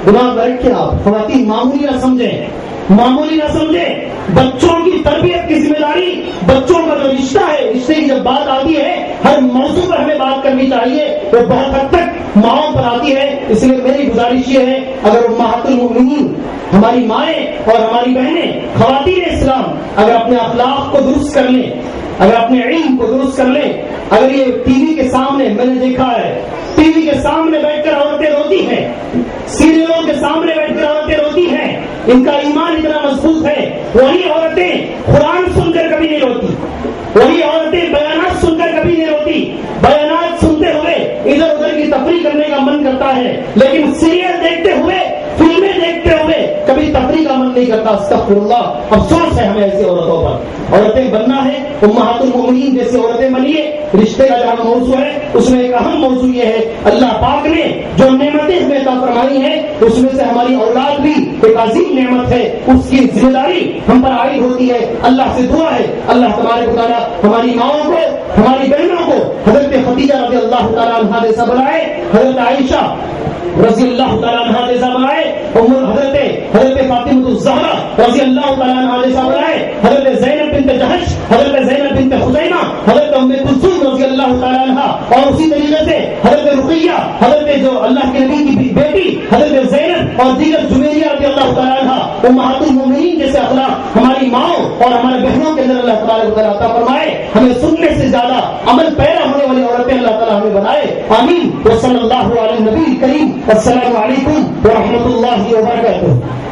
دماغ میں رکھیں آپ خواتین، معمولی نہ سمجھیں، معمولی نہ سمجھیں. بچوں کی تربیت کی ذمہ داری، بچوں کا جو رشتہ ہے، رشتے کی جب بات آتی ہے ہر موضوع پر ہمیں بات کرنی چاہیے، وہ بہت حد تک ماؤں پر آتی ہے. اس لیے میری گزارش یہ ہے اگر امہات المؤمنین ہماری مائیں اور ہماری بہنیں خواتین اسلام اگر اپنے اخلاق کو درست کر لیں، اگر اپنے علم کو درست کر لیں، اگر یہ ٹی وی کے سامنے میں نے دیکھا ہے ٹی وی کے سامنے بیٹھ کر عورتیں روتی ہیں، سیریلوں کے سامنے بیٹھ کر عورتیں روتی ہیں، ان کا ایمان اتنا مضبوط ہے. وہی عورتیں قرآن سن کر کبھی نہیں روتی، وہی عورتیں بیانات سن کر کبھی نہیں روتی. بیانات سنتے ہوئے ادھر ادھر کی تفریح کرنے کا من کرتا ہے، لیکن سیریل دیکھتے ہوئے، فلمیں دیکھتے ہوئے کبھی تفریح کا من نہیں کرتا. استغفر اللہ، افسوس ہے ہمیں ایسی عورتوں پر. عورتیں بننا ہے امہات المؤمنین جیسی عورتیں بنیے. رشتے کا جہاں موضوع ہے اس میں ایک اہم موضوع یہ ہے اللہ پاک نے جو نعمتیں ہمیں عطا فرمائی ہیں اس میں سے ہماری اولاد بھی ایک عظیم نعمت ہے، اس کی ذمہ داری ہم پر عائد ہوتی ہے. اللہ سے دعا ہے اللہ تبارک و تعالیٰ ہماری ماؤں کو، ہماری بہنوں کو حضرت خدیجہ رضی اللہ تعالیٰ عنہا جیسا بنائے، حضرت عائشہ رضی اللہ تعالیٰ عنہا جیسا بنائے، حضرت فاطمہ الزہرا رضی اللہ تعالیٰ عنہا جیسا بنائے، حضرت زینب بنت جہش، حضرت زینب بنت خزیمہ، حضرت ام کلثوم رضی اللہ تعالیٰ عنہا، اور اسی طریقے سے حضرت رقیہ، حضرت جو اللہ کے نبی کی بیٹی حضرت زینب، اور دیگر جویریہ رضی اللہ تعالیٰ عنہا. امہات المؤمنین جیسے اخلاق ہماری ماؤں اور ہمارے بہنوں کے اندر اللہ تبارک و تعالیٰ عطا فرمائے. ہمیں سننے سے زیادہ عمل پیرا ہونے والی عورتیں اللہ تعالیٰ ہمیں بنائے. آمین. وصلی اللہ علی نبی کریم. السلام علیکم ورحمۃ اللہ وبرکاتہ.